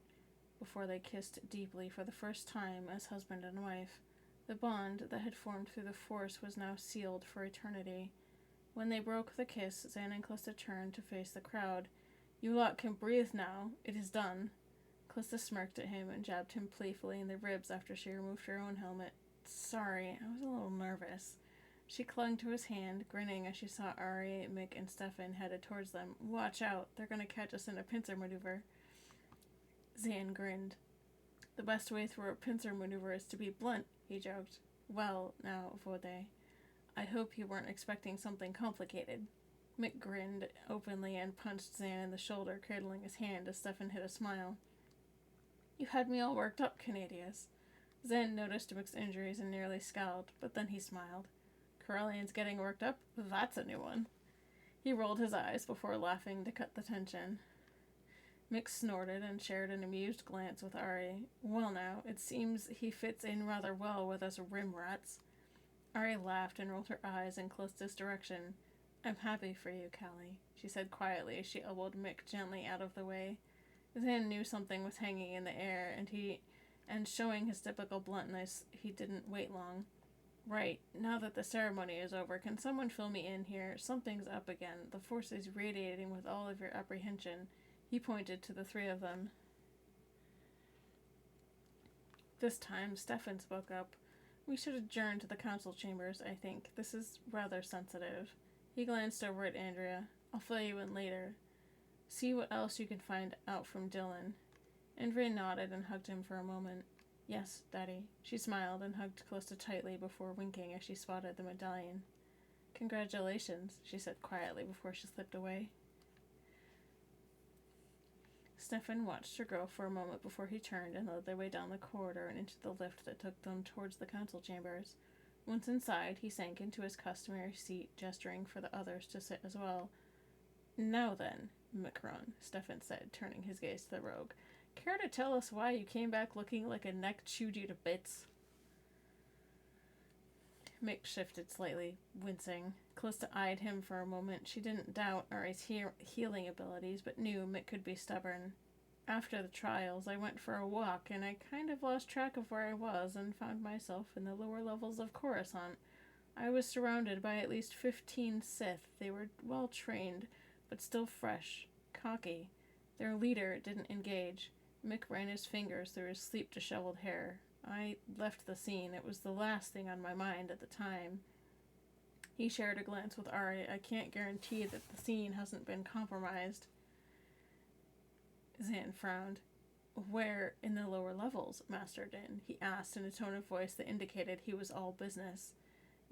before they kissed deeply for the first time as husband and wife. The bond that had formed through the force was now sealed for eternity. When they broke the kiss, Zan and Callista turned to face the crowd. You lot can breathe now. It is done. Callista smirked at him and jabbed him playfully in the ribs after she removed her own helmet. Sorry, I was a little nervous. She clung to his hand, grinning as she saw Ari, Mick, and Stefan headed towards them. Watch out, they're going to catch us in a pincer maneuver. Zan grinned. The best way through a pincer maneuver is to be blunt, he joked. Well, now, Vode, I hope you weren't expecting something complicated. Mick grinned openly and punched Zan in the shoulder, cradling his hand as Stefan hid a smile. You had me all worked up, Canadius. Zan noticed Mick's injuries and nearly scowled, but then he smiled. Corellian's getting worked up? That's a new one. He rolled his eyes before laughing to cut the tension. Mick snorted and shared an amused glance with Ari. Well now, it seems he fits in rather well with us rim rats. Ari laughed and rolled her eyes in Callista's direction. I'm happy for you, Callie, she said quietly as she elbowed Mick gently out of the way. Zan knew something was hanging in the air, and showing his typical bluntness, he didn't wait long. Right, now that the ceremony is over, can someone fill me in here? Something's up again. The force is radiating with all of your apprehension. He pointed to the three of them. This time, Stefan spoke up. We should adjourn to the council chambers, I think. This is rather sensitive. He glanced over at Andrea. I'll fill you in later. See what else you can find out from Dylan. Andrea nodded and hugged him for a moment. Yes, Daddy. She smiled and hugged Callista tightly before winking as she spotted the medallion. Congratulations, she said quietly before she slipped away. Stefan watched her go for a moment before he turned and led their way down the corridor and into the lift that took them towards the council chambers. Once inside, he sank into his customary seat, gesturing for the others to sit as well. Now then, Macron, Stefan said, turning his gaze to the rogue. Care to tell us why you came back looking like a neck chewed you to bits? Mick shifted slightly, wincing. Callista eyed him for a moment. She didn't doubt Ari's healing abilities, but knew Mick could be stubborn. After the trials, I went for a walk, and I kind of lost track of where I was and found myself in the lower levels of Coruscant. I was surrounded by at least 15 Sith. They were well trained, but still fresh, cocky. Their leader didn't engage. Mick ran his fingers through his sleep-disheveled hair. I left the scene. It was the last thing on my mind at the time. He shared a glance with Ari. I can't guarantee that the scene hasn't been compromised. Zan frowned. Where in the lower levels, Master Din? He asked in a tone of voice that indicated he was all business.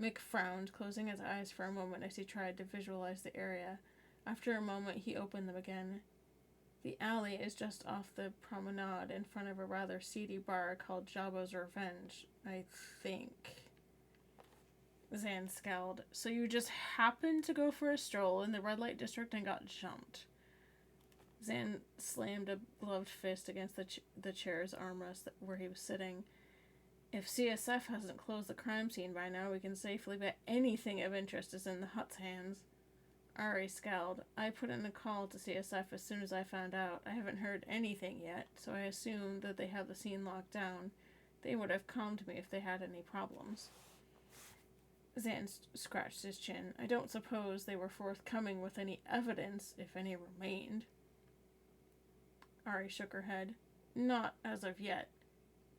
Mick frowned, closing his eyes for a moment as he tried to visualize the area. After a moment, he opened them again. The alley is just off the promenade in front of a rather seedy bar called Jabba's Revenge, I think. Zan scowled. So you just happened to go for a stroll in the red light district and got jumped. Zan slammed a gloved fist against the chair's armrest where he was sitting. If CSF hasn't closed the crime scene by now, we can safely bet anything of interest is in the Hutt's hands. Ari scowled. I put in a call to CSF as soon as I found out. I haven't heard anything yet, so I assume that they have the scene locked down. They would have calmed me if they had any problems. Zan scratched his chin. I don't suppose they were forthcoming with any evidence, if any remained. Ari shook her head. Not as of yet.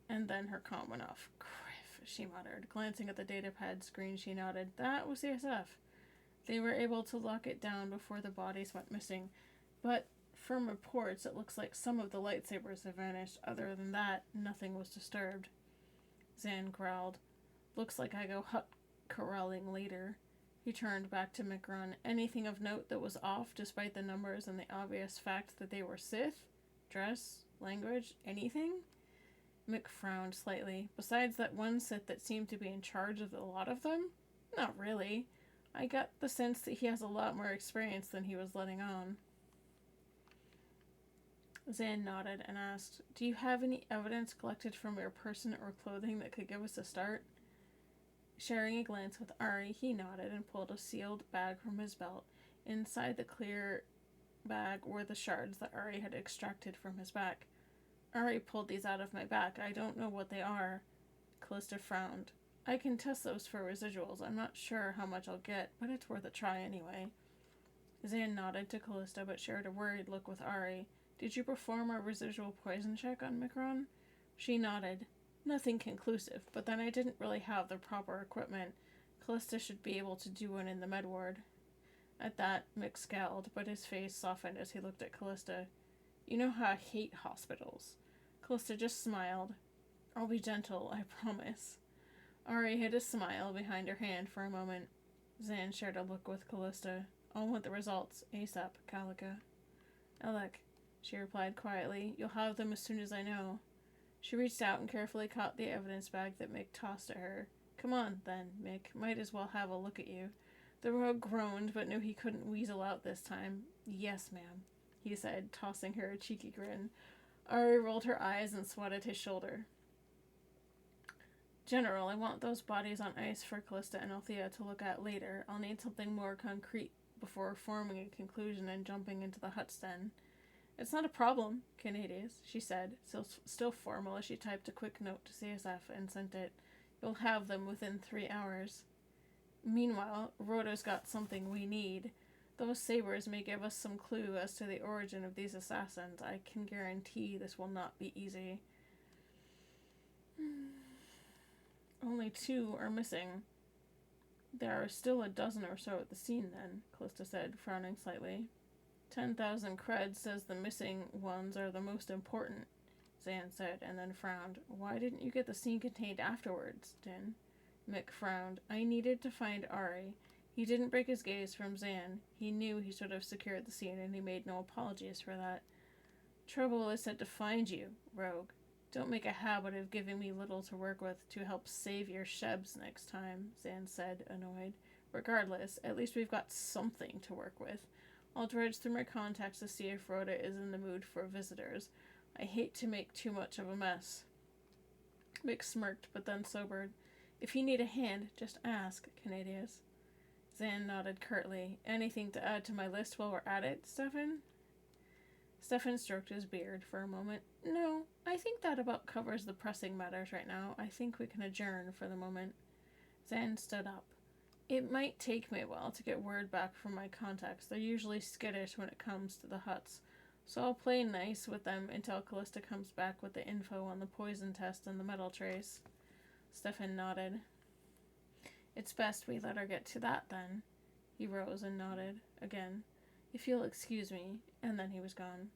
And then her comm went off. Criff, she muttered. Glancing at the datapad screen, she nodded. That was CSF. They were able to lock it down before the bodies went missing. But from reports, it looks like some of the lightsabers have vanished. Other than that, nothing was disturbed. Zan growled. Looks like I go Hutt corralling later. He turned back to Mikron. Anything of note that was off, despite the numbers and the obvious fact that they were Sith? Dress? Language? Anything? Mick frowned slightly. Besides that one Sith that seemed to be in charge of a lot of them? Not really. I got the sense that he has a lot more experience than he was letting on. Zan nodded and asked, Do you have any evidence collected from your person or clothing that could give us a start? Sharing a glance with Ari, he nodded and pulled a sealed bag from his belt. Inside the clear bag were the shards that Ari had extracted from his back. Ari pulled these out of my back. I don't know what they are. Callista frowned. I can test those for residuals. I'm not sure how much I'll get, but it's worth a try anyway. Zan nodded to Callista, but shared a worried look with Ari. Did you perform a residual poison check on Mikron? She nodded. Nothing conclusive, but then I didn't really have the proper equipment. Callista should be able to do one in the med ward. At that, Mick scowled, but his face softened as he looked at Callista. You know how I hate hospitals. Callista just smiled. I'll be gentle, I promise. Ari hid a smile behind her hand for a moment. Zan shared a look with Callista. I'll want the results, ASAP, Calica. Alec, she replied quietly. You'll have them as soon as I know. She reached out and carefully caught the evidence bag that Mick tossed at her. Come on, then, Mick. Might as well have a look at you. The rogue groaned, but knew he couldn't weasel out this time. Yes, ma'am, he said, tossing her a cheeky grin. Ari rolled her eyes and swatted his shoulder. General, I want those bodies on ice for Callista and Althea to look at later. I'll need something more concrete before forming a conclusion and jumping into the Hutt's den. It's not a problem, Canadius, she said, still formal as she typed a quick note to CSF and sent it. You'll have them within 3 hours. Meanwhile, Rhoda's got something we need. Those sabers may give us some clue as to the origin of these assassins. I can guarantee this will not be easy. Only 2 are missing. There are still a dozen or so at the scene then, Callista said, frowning slightly. 10,000 cred says the missing ones are the most important, Zan said, and then frowned. Why didn't you get the scene contained afterwards, Din? Mick frowned. I needed to find Ari. He didn't break his gaze from Zan. He knew he should have secured the scene, and he made no apologies for that. Trouble is said to find you, Rogue. Don't make a habit of giving me little to work with to help save your shebs next time, Zan said, annoyed. Regardless, at least we've got something to work with. I'll dredge through my contacts to see if Rhoda is in the mood for visitors. I hate to make too much of a mess. Mick smirked, but then sobered. If you need a hand, just ask, Canadius. Zan nodded curtly. Anything to add to my list while we're at it, Stefan? Stefan stroked his beard for a moment. No, I think that about covers the pressing matters right now. I think we can adjourn for the moment. Zan stood up. It might take me a while to get word back from my contacts. They're usually skittish when it comes to the huts. So I'll play nice with them until Callista comes back with the info on the poison test and the metal trace. Stefan nodded. It's best we let her get to that then. He rose and nodded again. If you'll excuse me, and then he was gone.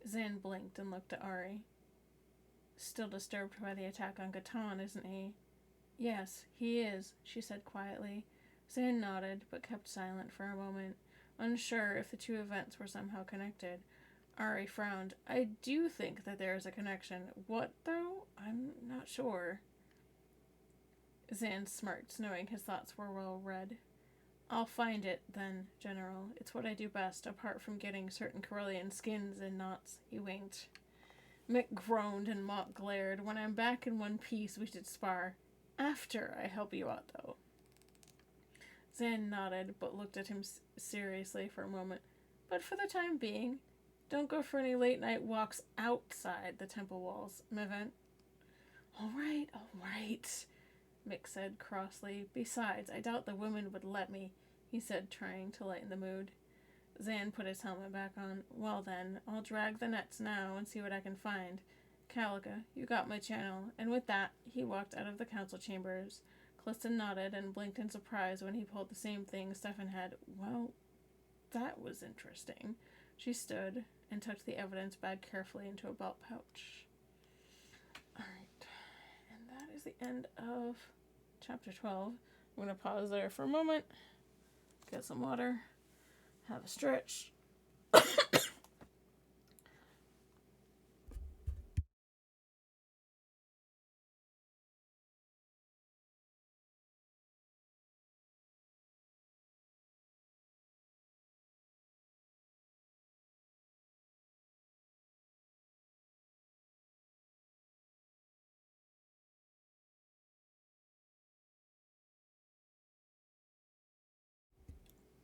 Zan blinked and looked at Ari. Still disturbed by the attack on Gatan, isn't he? Yes, he is, she said quietly. Zan nodded, but kept silent for a moment, unsure if the two events were somehow connected. Ari frowned. I do think that there is a connection. What, though? I'm not sure. Zan smirked, knowing his thoughts were well read. I'll find it, then, General. It's what I do best, apart from getting certain Corellian skins and knots. He winked. Mick groaned and Mott glared. When I'm back in one piece, we should spar. After I help you out, though. Zan nodded, but looked at him seriously for a moment. But for the time being, don't go for any late-night walks outside the temple walls, Mevent. All right, Mick said crossly. Besides, I doubt the women would let me, he said, trying to lighten the mood. Zan put his helmet back on. Well then, I'll drag the nets now and see what I can find. Calica, you got my channel. And with that, he walked out of the council chambers. Callista nodded and blinked in surprise when he pulled the same thing Stefan had. Well, that was interesting. She stood and tucked the evidence bag carefully into a belt pouch. Alright. And that is the end of chapter 12. I'm going to pause there for a moment, get some water, have a stretch.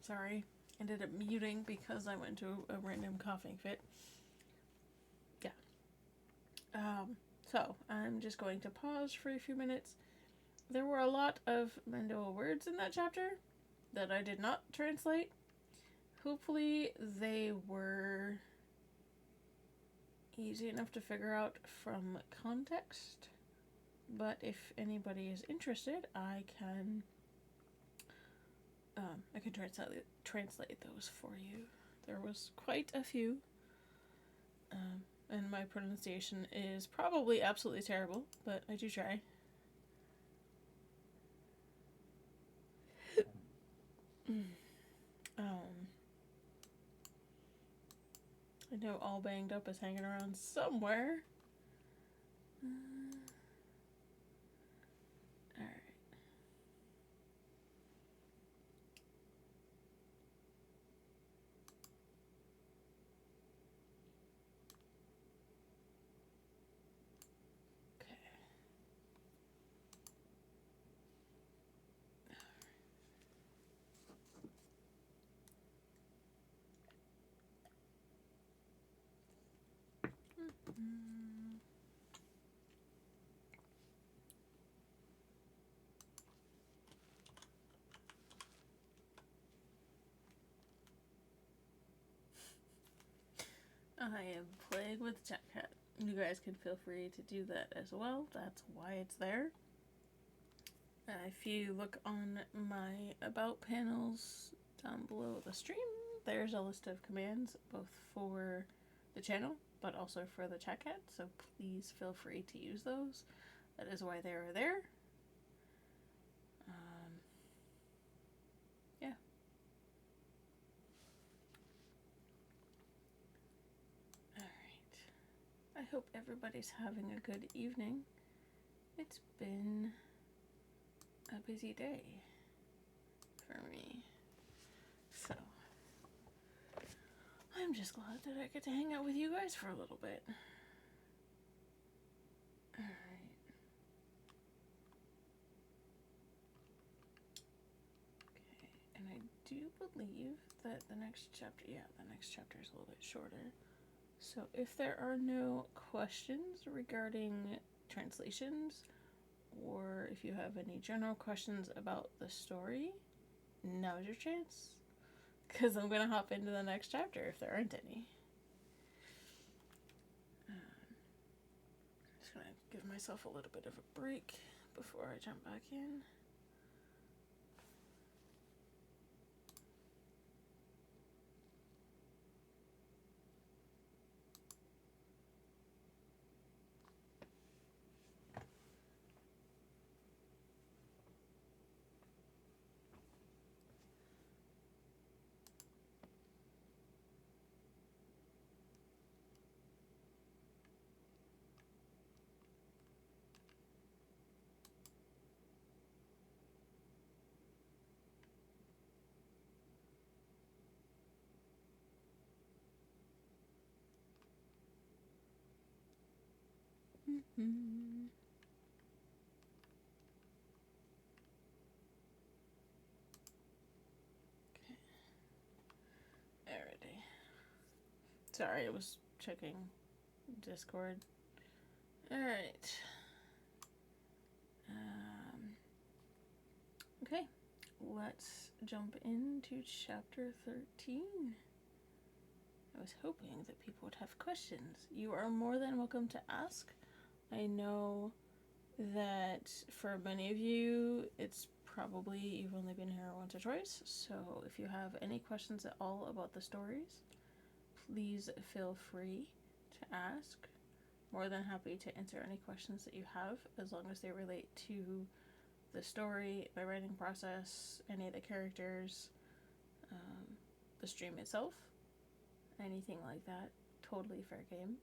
Sorry, ended up muting because I went into a random coughing fit. Yeah. So, I'm just going to pause for a few minutes. There were a lot of Mandoa words in that chapter that I did not translate. Hopefully they were easy enough to figure out from context. But if anybody is interested, I can translate those for you. There was quite a few. And my pronunciation is probably absolutely terrible, but I do try. I know All Banged Up is hanging around somewhere. Alright. I am playing with the chat cat. You guys can feel free to do that as well. That's why it's there. If you look on my About panels down below the stream, there's a list of commands both for the channel but also for the chat cat, so please feel free to use those. That is why they are there. Yeah. Alright. I hope everybody's having a good evening. It's been a busy day for me. So, I'm just glad that I get to hang out with you guys for a little bit. Alright. Okay, and I do believe that the next chapter is a little bit shorter. So if there are no questions regarding translations, or if you have any general questions about the story, now's your chance. Because I'm going to hop into the next chapter if there aren't any. Just going to give myself a little bit of a break before I jump back in. Mm-hmm. Okay. Alrighty. Sorry, I was checking Discord. Alright. Okay. Let's jump into chapter 13. I was hoping that people would have questions. You are more than welcome to ask. I know that for many of you, it's probably you've only been here once or twice, so if you have any questions at all about the stories, please feel free to ask. More than happy to answer any questions that you have, as long as they relate to the story, the writing process, any of the characters, the stream itself, anything like that. Totally fair game.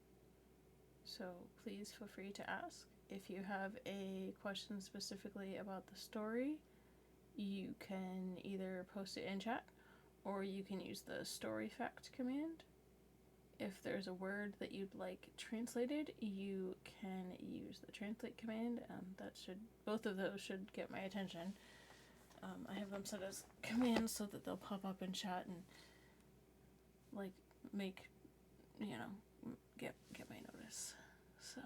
So please feel free to ask. If you have a question specifically about the story, you can either post it in chat or you can use the story fact command. If there's a word that you'd like translated, you can use the translate command. Both of those should get my attention. I have them set as commands so that they'll pop up in chat and get my notice. So,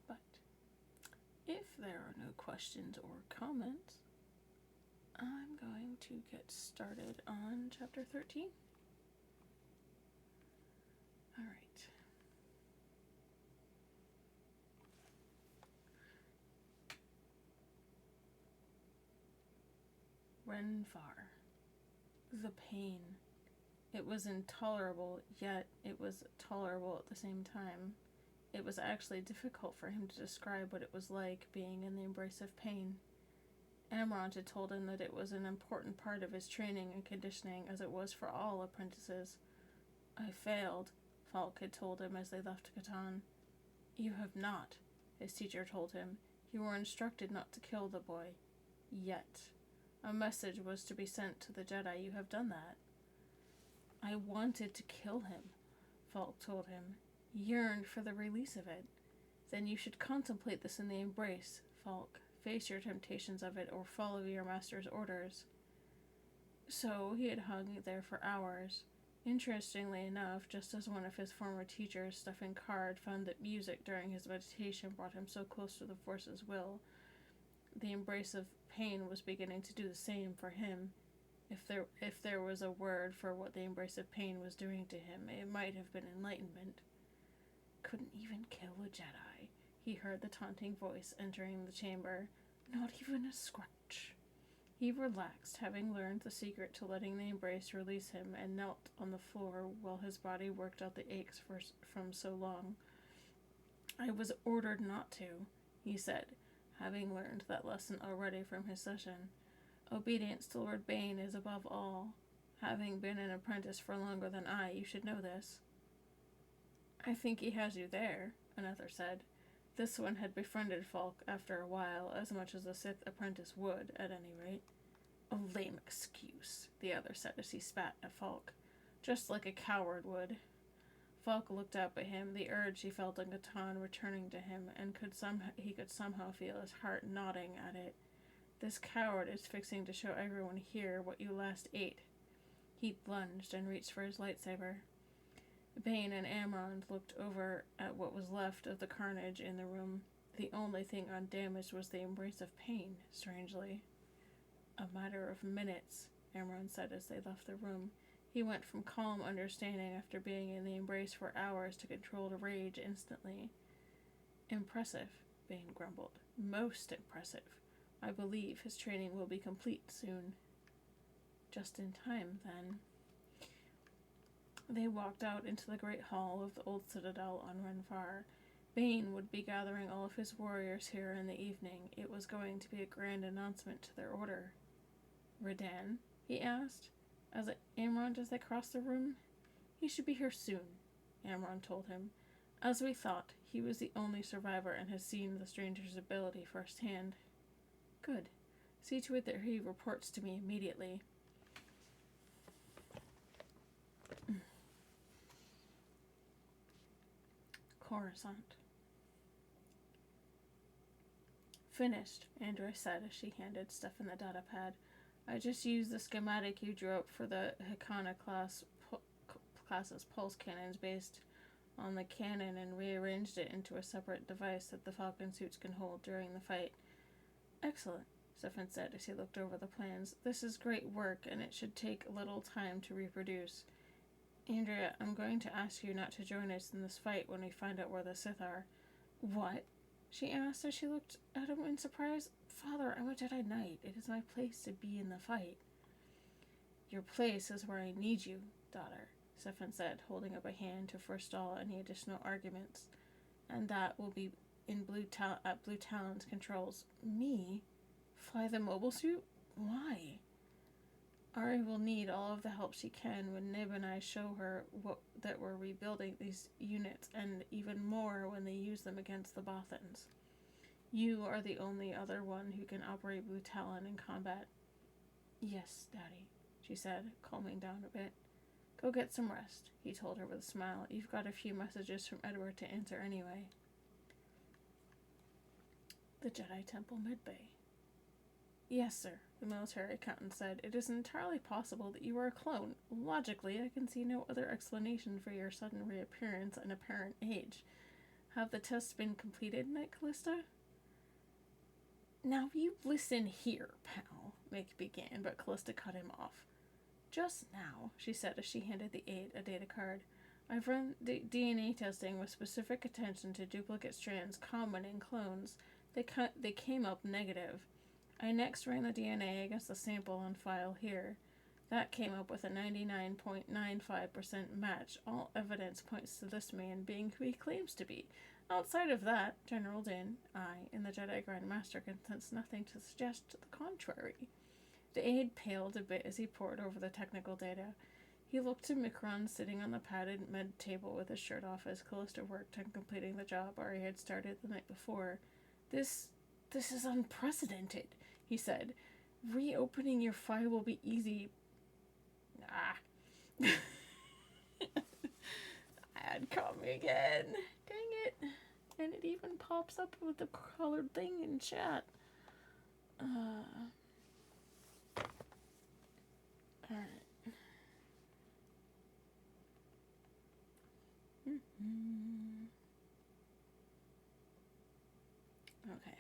but if there are no questions or comments, I'm going to get started on chapter 13. Alright. Renfar. The pain. It was intolerable, yet it was tolerable at the same time. It was actually difficult for him to describe what it was like being in the embrace of pain. Amrond had told him that it was an important part of his training and conditioning, as it was for all apprentices. I failed, Falk had told him as they left Catan. You have not, his teacher told him. You were instructed not to kill the boy. Yet. A message was to be sent to the Jedi. You have done that. I wanted to kill him, Falk told him. Yearned for the release of it. Then you should contemplate this in the embrace, Falk. Face your temptations of it or follow your master's orders. So he had hung there for hours. Interestingly enough, just as one of his former teachers, Stefan Card, found that music during his meditation brought him so close to the Force's will, the embrace of pain was beginning to do the same for him. If there was a word for what the embrace of pain was doing to him, it might have been enlightenment. Couldn't even kill a Jedi, he heard the taunting voice entering the chamber. Not even a scratch. He relaxed, having learned the secret to letting the embrace release him, and knelt on the floor while his body worked out the aches from so long. I was ordered not to, he said, having learned that lesson already from his session. Obedience to Lord Bane is above all. Having been an apprentice for longer than I, you should know this. I think he has you there, another said. This one had befriended Falk after a while, as much as a Sith apprentice would, at any rate. A lame excuse, the other said as he spat at Falk. Just like a coward would. Falk looked up at him, the urge he felt on Catan returning to him, and he could somehow feel his heart nodding at it. This coward is fixing to show everyone here what you last ate. He lunged and reached for his lightsaber. Bane and Amron looked over at what was left of the carnage in the room. The only thing undamaged was the embrace of pain, strangely. A matter of minutes, Amron said as they left the room. He went from calm understanding after being in the embrace for hours to controlled rage instantly. Impressive, Bane grumbled. Most impressive. I believe his training will be complete soon. Just in time, then. They walked out into the great hall of the old citadel on Renfar. Bane would be gathering all of his warriors here in the evening. It was going to be a grand announcement to their order. Redan? He asked, as Amron as they crossed the room. He should be here soon, Amron told him. As we thought, he was the only survivor and has seen the stranger's ability firsthand. Good. See to it that he reports to me immediately. Coruscant. Finished, Andrea said as she handed Stefan the data pad. I just used the schematic you drew up for the Hikana class's pulse cannons based on the cannon and rearranged it into a separate device that the Falcon suits can hold during the fight. Excellent, Stefan said as he looked over the plans. This is great work, and it should take a little time to reproduce. Andrea, I'm going to ask you not to join us in this fight when we find out where the Sith are. What? She asked as she looked at him in surprise. Father, I'm a Jedi Knight. It is my place to be in the fight. Your place is where I need you, daughter, Stefan said, holding up a hand to forestall any additional arguments. And that will be in at Blue Talon's controls. Me? Fly the mobile suit? Why? Ari will need all of the help she can when Nib and I show her that we're rebuilding these units, and even more when they use them against the Bothans. You are the only other one who can operate Blue Talon in combat. Yes, Daddy, she said, calming down a bit. Go get some rest, he told her with a smile. You've got a few messages from Edward to answer anyway. The Jedi Temple Midbay. Yes, sir, the military accountant said. It is entirely possible that you are a clone. Logically, I can see no other explanation for your sudden reappearance and apparent age. Have the tests been completed, Knight Callista? Now you listen here, pal, Mick began, but Callista cut him off. Just now, she said as she handed the aide a data card. I've run DNA testing with specific attention to duplicate strands common in clones. They came up negative. I next ran the DNA against the sample on file here. That came up with a 99.95% match. All evidence points to this man being who he claims to be. Outside of that, General Din, I, and the Jedi Grand Master can sense nothing to suggest the contrary. The aide paled a bit as he pored over the technical data. He looked to Mikron sitting on the padded med table with his shirt off as Callista worked on completing the job Ari had started the night before. This is unprecedented, he said. Reopening your file will be easy. Ad caught me again. Dang it. And it even pops up with the colored thing in chat. Alright. Okay.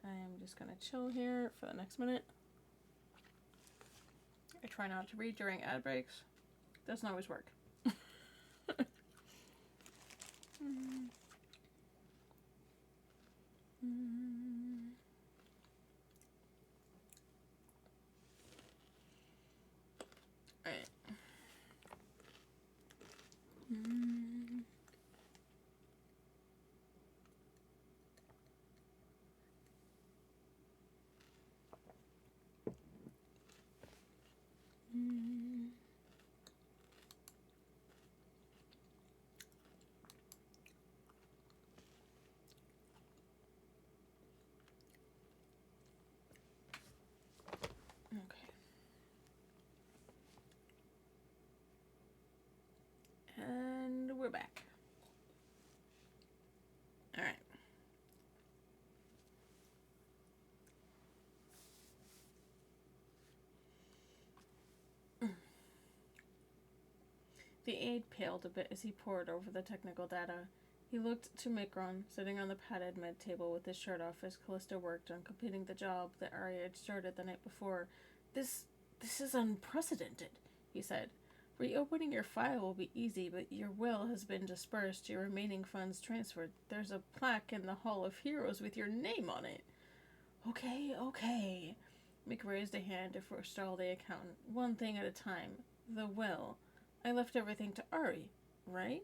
I am just going to chill here for the next minute. I try not to read during ad breaks. Doesn't always work. Alright. Okay. The aide paled a bit as he pored over the technical data. He looked to Micron, sitting on the padded mid-table with his shirt off as Callista worked on completing the job that Arya had started the night before. This is unprecedented, he said. Reopening your file will be easy, but your will has been dispersed, your remaining funds transferred. There's a plaque in the Hall of Heroes with your name on it. Okay. Mick raised a hand to forestall the accountant. One thing at a time. The will. I left everything to Ari, right?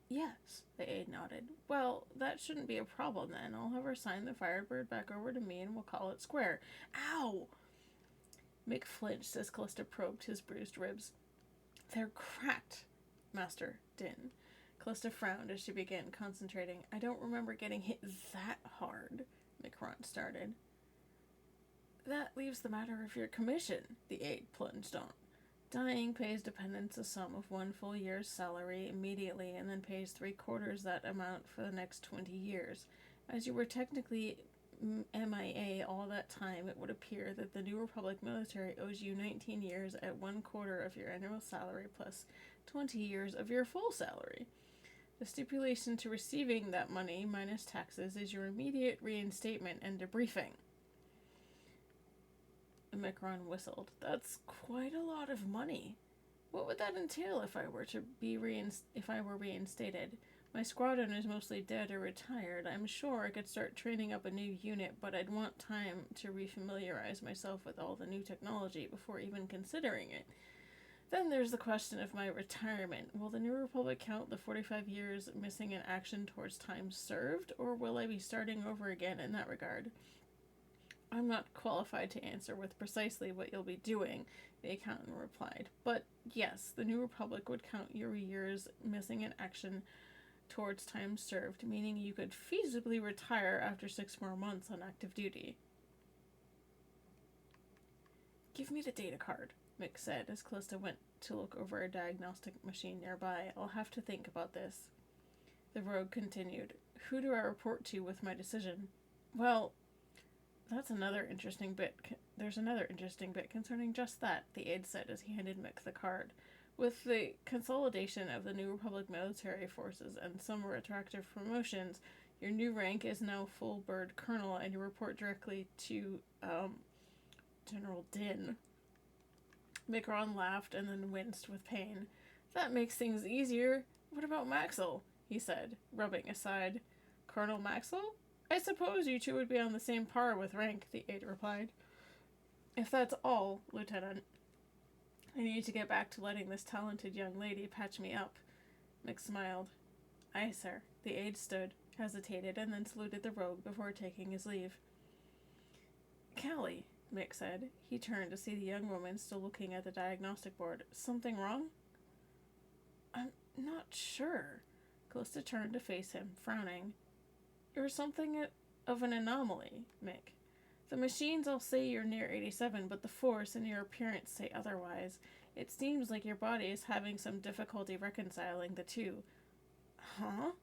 Yes, the aide nodded. Well, that shouldn't be a problem then. I'll have her sign the Firebird back over to me and we'll call it square. Ow! Mick flinched as Callista probed his bruised ribs. They're cracked, Master Din. Callista frowned as she began concentrating. I don't remember getting hit that hard, Micron started. That leaves the matter of your commission, the aide plunged on. Dying pays dependents a sum of 1 full year's salary immediately and then pays 3/4 that amount for the next 20 years. As you were technically MIA all that time, it would appear that the New Republic military owes you 19 years at 1/4 of your annual salary plus 20 years of your full salary. The stipulation to receiving that money minus taxes is your immediate reinstatement and debriefing. Micron whistled. That's quite a lot of money. What would that entail if I were reinstated? My squadron is mostly dead or retired. I'm sure I could start training up a new unit, but I'd want time to refamiliarize myself with all the new technology before even considering it. Then there's the question of my retirement. Will the New Republic count the 45 years missing in action towards time served, or will I be starting over again in that regard? I'm not qualified to answer with precisely what you'll be doing, the accountant replied. But yes, the New Republic would count your years missing in action towards time served, meaning you could feasibly retire after 6 more months on active duty. Give me the data card, Mick said as Callista went to look over a diagnostic machine nearby. I'll have to think about this. The rogue continued. Who do I report to with my decision? Well, there's another interesting bit concerning just that, the aide said as he handed Mick the card. With the consolidation of the New Republic military forces and some retroactive promotions, your new rank is now full bird colonel and you report directly to, General Din. Micron laughed and then winced with pain. That makes things easier. What about Maxwell? He said, rubbing aside. Colonel Maxwell? I suppose you two would be on the same par with rank, the aide replied. If that's all, Lieutenant, I need to get back to letting this talented young lady patch me up. Mick smiled. Aye, sir. The aide stood, hesitated, and then saluted the rogue before taking his leave. Callie, Mick said. He turned to see the young woman still looking at the diagnostic board. Something wrong? I'm not sure. Callista turned to face him, frowning. You're something of an anomaly, Mick. The machines all say you're near 87, but the Force and your appearance say otherwise. It seems like your body is having some difficulty reconciling the two. Huh?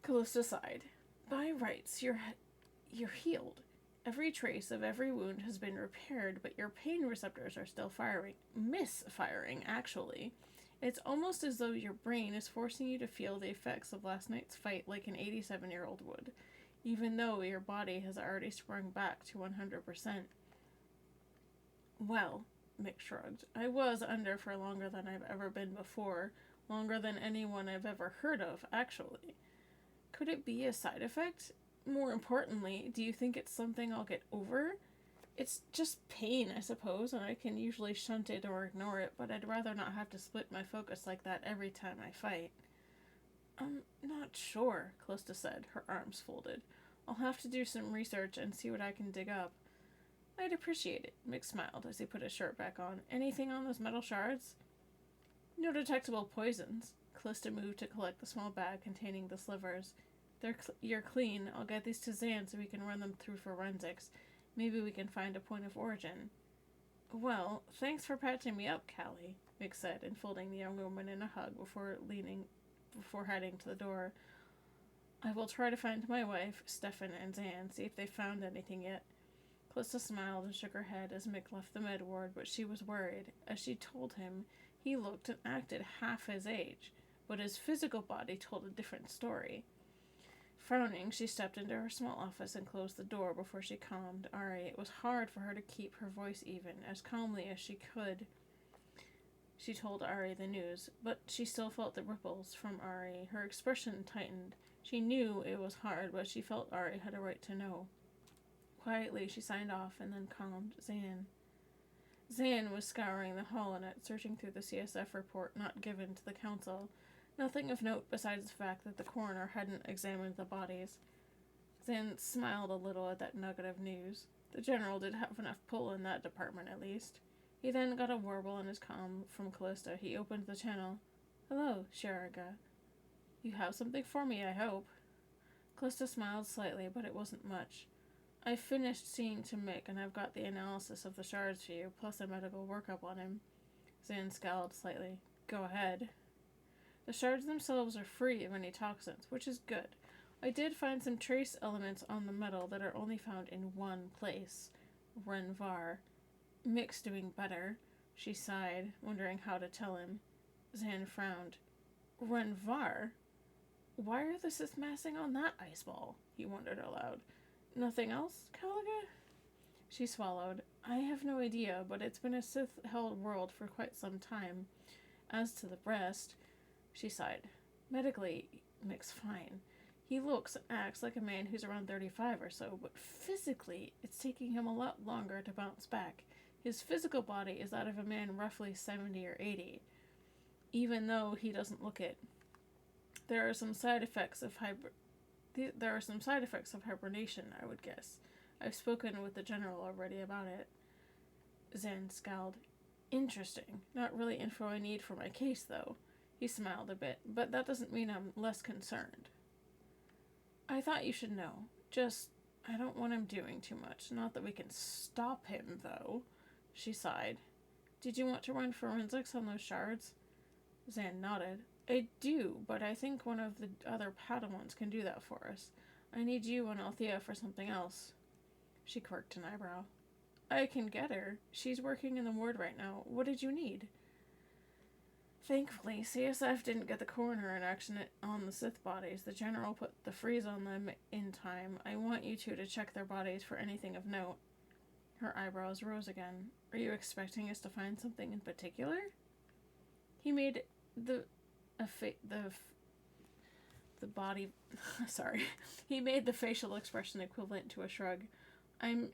Callista sighed. By rights, you're healed. Every trace of every wound has been repaired, but your pain receptors are still misfiring, actually. It's almost as though your brain is forcing you to feel the effects of last night's fight like an 87-year-old would, even though your body has already sprung back to 100%. Well, Mick shrugged, I was under for longer than I've ever been before, longer than anyone I've ever heard of, actually. Could it be a side effect? More importantly, do you think it's something I'll get over? It's just pain, I suppose, and I can usually shunt it or ignore it, but I'd rather not have to split my focus like that every time I fight. I'm not sure, Callista said, her arms folded. I'll have to do some research and see what I can dig up. I'd appreciate it, Mick smiled as he put his shirt back on. Anything on those metal shards? No detectable poisons. Callista moved to collect the small bag containing the slivers. You're clean. I'll get these to Zan so we can run them through forensics. Maybe we can find a point of origin. Well, thanks for patching me up, Callie, Mick said, enfolding the young woman in a hug before heading to the door. I will try to find my wife, Stefan, and Zan, see if they found anything yet. Callista smiled and shook her head as Mick left the med ward, but she was worried. As she told him, He looked and acted half his age, but his physical body told a different story. Frowning, she stepped into her small office and closed the door before she calmed Ari. It was hard for her to keep her voice even. As calmly as she could, she told Ari the news, but she still felt the ripples from Ari. Her expression tightened. She knew it was hard, but she felt Ari had a right to know. Quietly, she signed off and then calmed Zan. Zan was scouring the holonet, searching through the CSF report not given to the council. Nothing of note besides the fact that the coroner hadn't examined the bodies. Zan smiled a little at that nugget of news. The general did have enough pull in that department, at least. He then got a warble in his comm from Callista. He opened the channel. "Hello, Sharaga. You have something for me, I hope." Callista smiled slightly, but it wasn't much. "I finished seeing to Mick, and I've got the analysis of the shards for you, plus a medical workup on him." Zan scowled slightly. "Go ahead." "The shards themselves are free of any toxins, which is good. I did find some trace elements on the metal that are only found in one place. Renvar. Mick's doing better." She sighed, wondering how to tell him. Zan frowned. "Renvar? Why are the Sith massing on that ice ball?" he wondered aloud. "Nothing else, Caliga?" She swallowed. "I have no idea, but it's been a Sith-held world for quite some time. As to the rest," she sighed. "Medically, Mick's fine. He looks and acts like a man who's around 35 or so, but physically, it's taking him a lot longer to bounce back. His physical body is that of a man roughly 70 or 80, even though he doesn't look it. There are some side effects of hibernation, I would guess. I've spoken with the general already about it." Zan scowled. "Interesting. Not really info I need for my case, though." He smiled a bit. "But that doesn't mean I'm less concerned." "I thought you should know. Just, I don't want him doing too much. Not that we can stop him, though." She sighed. "Did you want to run forensics on those shards?" Zan nodded. "I do, but I think one of the other Padawans can do that for us. I need you and Althea for something else." She quirked an eyebrow. "I can get her. She's working in the ward right now. What did you need?" "Thankfully, CSF didn't get the coroner in action on the Sith bodies. The general put the freeze on them in time. I want you two to check their bodies for anything of note." Her eyebrows rose again. "Are you expecting us to find something in particular?" He made the body sorry. He made the facial expression equivalent to a shrug. "I'm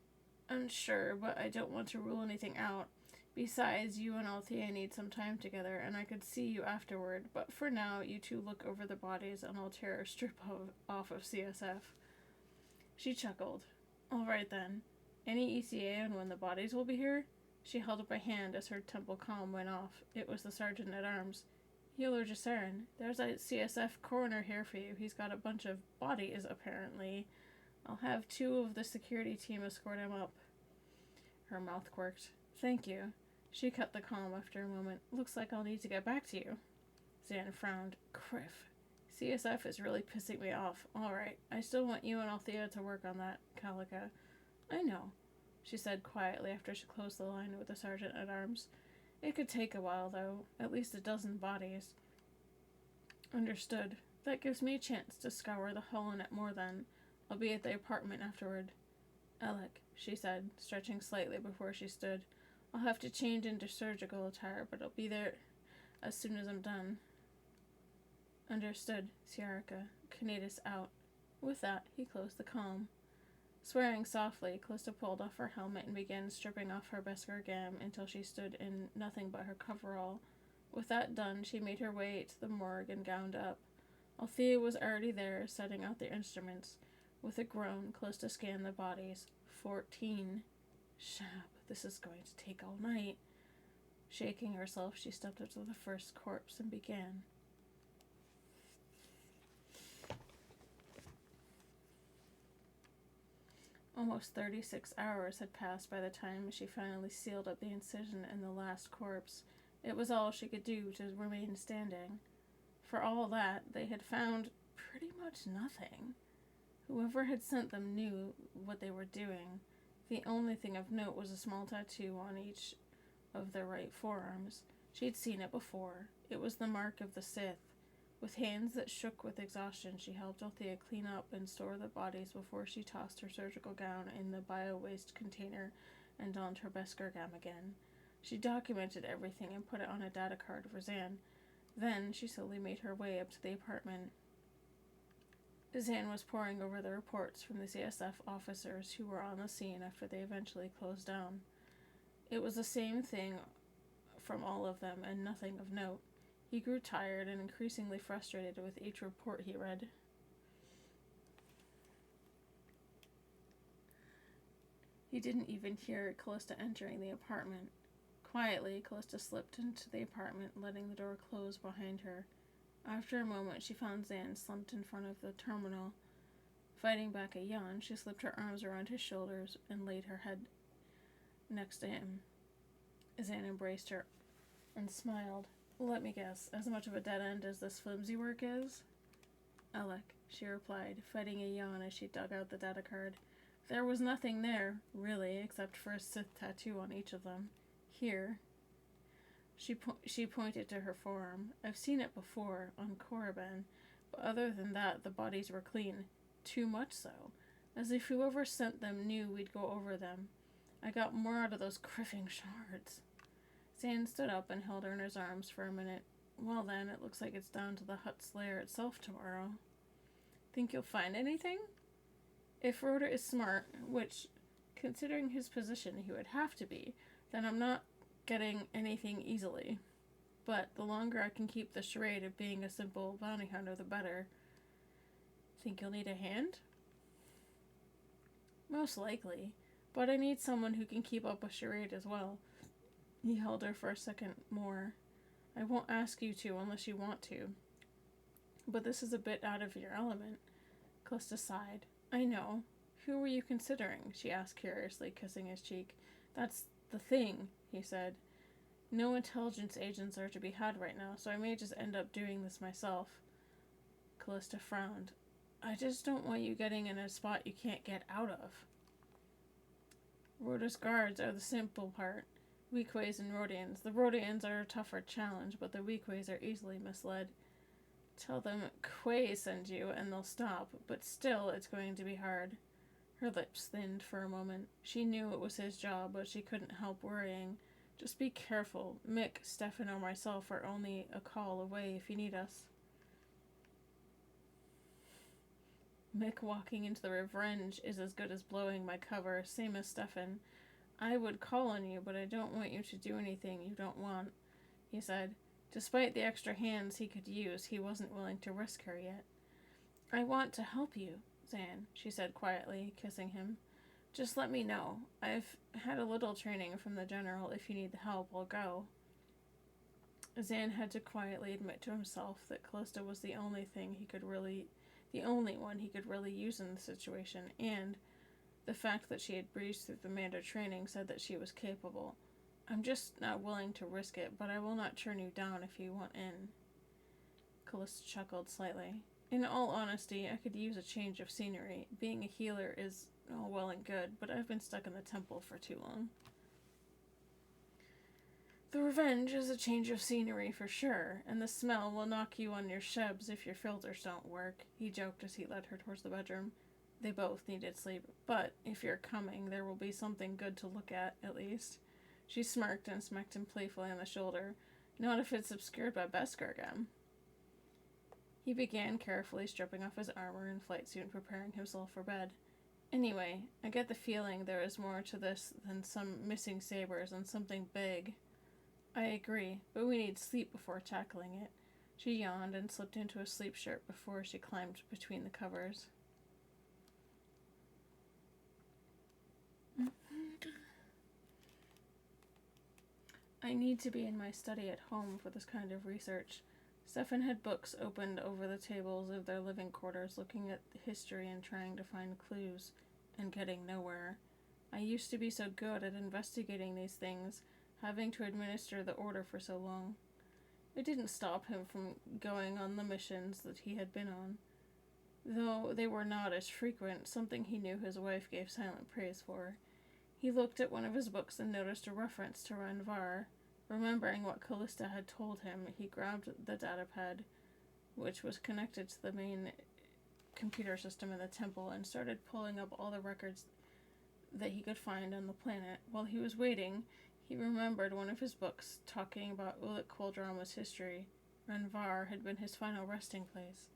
unsure, but I don't want to rule anything out. Besides, you and Althea need some time together, and I could see you afterward, but for now, you two look over the bodies and I'll tear a strip off of CSF." She chuckled. "All right then. Any ECA on when the bodies will be here?" She held up a hand as her temple comm went off. It was the sergeant-at-arms. "Healer Jassarin, there's a CSF coroner here for you. He's got a bunch of bodies, apparently. I'll have 2 of the security team escort him up." Her mouth quirked. "Thank you." She cut the comm after a moment. "Looks like I'll need to get back to you." Zan frowned. "Criff. CSF is really pissing me off. All right, I still want you and Althea to work on that, Calica." "I know," she said quietly after she closed the line with the sergeant-at-arms. "It could take a while, though. At least a dozen bodies." "Understood. That gives me a chance to scour the holonet more then. I'll be at the apartment afterward." "Alec," she said, stretching slightly before she stood. "I'll have to change into surgical attire, but I'll be there as soon as I'm done." "Understood, Siarka. Canetus out." With that, he closed the comm. Swearing softly, Callista pulled off her helmet and began stripping off her Beskar gam until she stood in nothing but her coverall. With that done, she made her way to the morgue and gowned up. Althea was already there, setting out the instruments. With a groan, Callista scanned the bodies. 14. Shab, this is going to take all night. Shaking herself, she stepped up to the first corpse and began. Almost 36 hours had passed by the time she finally sealed up the incision in the last corpse. It was all she could do to remain standing. For all that, they had found pretty much nothing. Whoever had sent them knew what they were doing. The only thing of note was a small tattoo on each of their right forearms. She'd seen it before. It was the mark of the Sith. With hands that shook with exhaustion, she helped Althea clean up and store the bodies before she tossed her surgical gown in the bio-waste container and donned her Beskar gown again. She documented everything and put it on a data card for Zan. Then she slowly made her way up to the apartment. Zan was poring over the reports from the CSF officers who were on the scene after they eventually closed down. It was the same thing from all of them and nothing of note. He grew tired and increasingly frustrated with each report he read. He didn't even hear Callista entering the apartment. Quietly, Callista slipped into the apartment, letting the door close behind her. After a moment, she found Zan slumped in front of the terminal. Fighting back a yawn, she slipped her arms around his shoulders and laid her head next to him. Zan embraced her and smiled. Let me guess, as much of a dead end as this flimsy work is? Alec, she replied, fighting a yawn as she dug out the data card. There was nothing there, really, except for a Sith tattoo on each of them. Here. She pointed to her forearm. I've seen it before, on Korriban, but other than that, the bodies were clean. Too much so. As if whoever sent them knew we'd go over them. I got more out of those criffing shards. Zan stood up and held her in his arms for a minute. Well then, it looks like it's down to the Hutt Slayer itself tomorrow. Think you'll find anything? If Rhoda is smart, which, considering his position, he would have to be, then I'm not getting anything easily. But the longer I can keep the charade of being a simple bounty hunter, the better. Think you'll need a hand? Most likely, but I need someone who can keep up a charade as well. He held her for a second more. I won't ask you to unless you want to. But this is a bit out of your element. Callista sighed. I know. Who were you considering? She asked curiously, kissing his cheek. That's the thing, he said. No intelligence agents are to be had right now, so I may just end up doing this myself. Callista frowned. I just don't want you getting in a spot you can't get out of. Rhoda's guards are the simple part. Weakways and Rhodians. The Rhodians are a tougher challenge, but the Weakways are easily misled. Tell them Quay sent you and they'll stop, but still it's going to be hard. Her lips thinned for a moment. She knew it was his job, but she couldn't help worrying. Just be careful. Mick, Stefan, or myself are only a call away if you need us. Mick walking into the Revenge is as good as blowing my cover, same as Stefan. I would call on you, but I don't want you to do anything you don't want, he said. Despite the extra hands he could use, he wasn't willing to risk her yet. I want to help you, Zan, she said quietly, kissing him. Just let me know. I've had a little training from the general. If you need the help, I'll go. Zan had to quietly admit to himself that Callista was the only one he could really use in the situation, and the fact that she had breezed through the Mando training said that she was capable. I'm just not willing to risk it, but I will not turn you down if you want in. Callista chuckled slightly. In all honesty, I could use a change of scenery. Being a healer is all well and good, but I've been stuck in the temple for too long. The Revenge is a change of scenery for sure, and the smell will knock you on your shebs if your filters don't work, he joked as he led her towards the bedroom. They both needed sleep, but if you're coming, there will be something good to look at least. She smirked and smacked him playfully on the shoulder. Not if it's obscured by Beskar again. He began carefully stripping off his armor and flight suit and preparing himself for bed. Anyway, I get the feeling there is more to this than some missing sabers and something big. I agree, but we need sleep before tackling it. She yawned and slipped into a sleep shirt before she climbed between the covers. I need to be in my study at home for this kind of research. Stefan had books opened over the tables of their living quarters, looking at history and trying to find clues, and getting nowhere. I used to be so good at investigating these things, having to administer the order for so long. It didn't stop him from going on the missions that he had been on, though they were not as frequent, something he knew his wife gave silent praise for. He looked at one of his books and noticed a reference to Ranvar. Remembering what Callista had told him, he grabbed the datapad, which was connected to the main computer system in the temple, and started pulling up all the records that he could find on the planet. While he was waiting, he remembered one of his books talking about Ulic Qualdrama's history. Renvar had been his final resting place.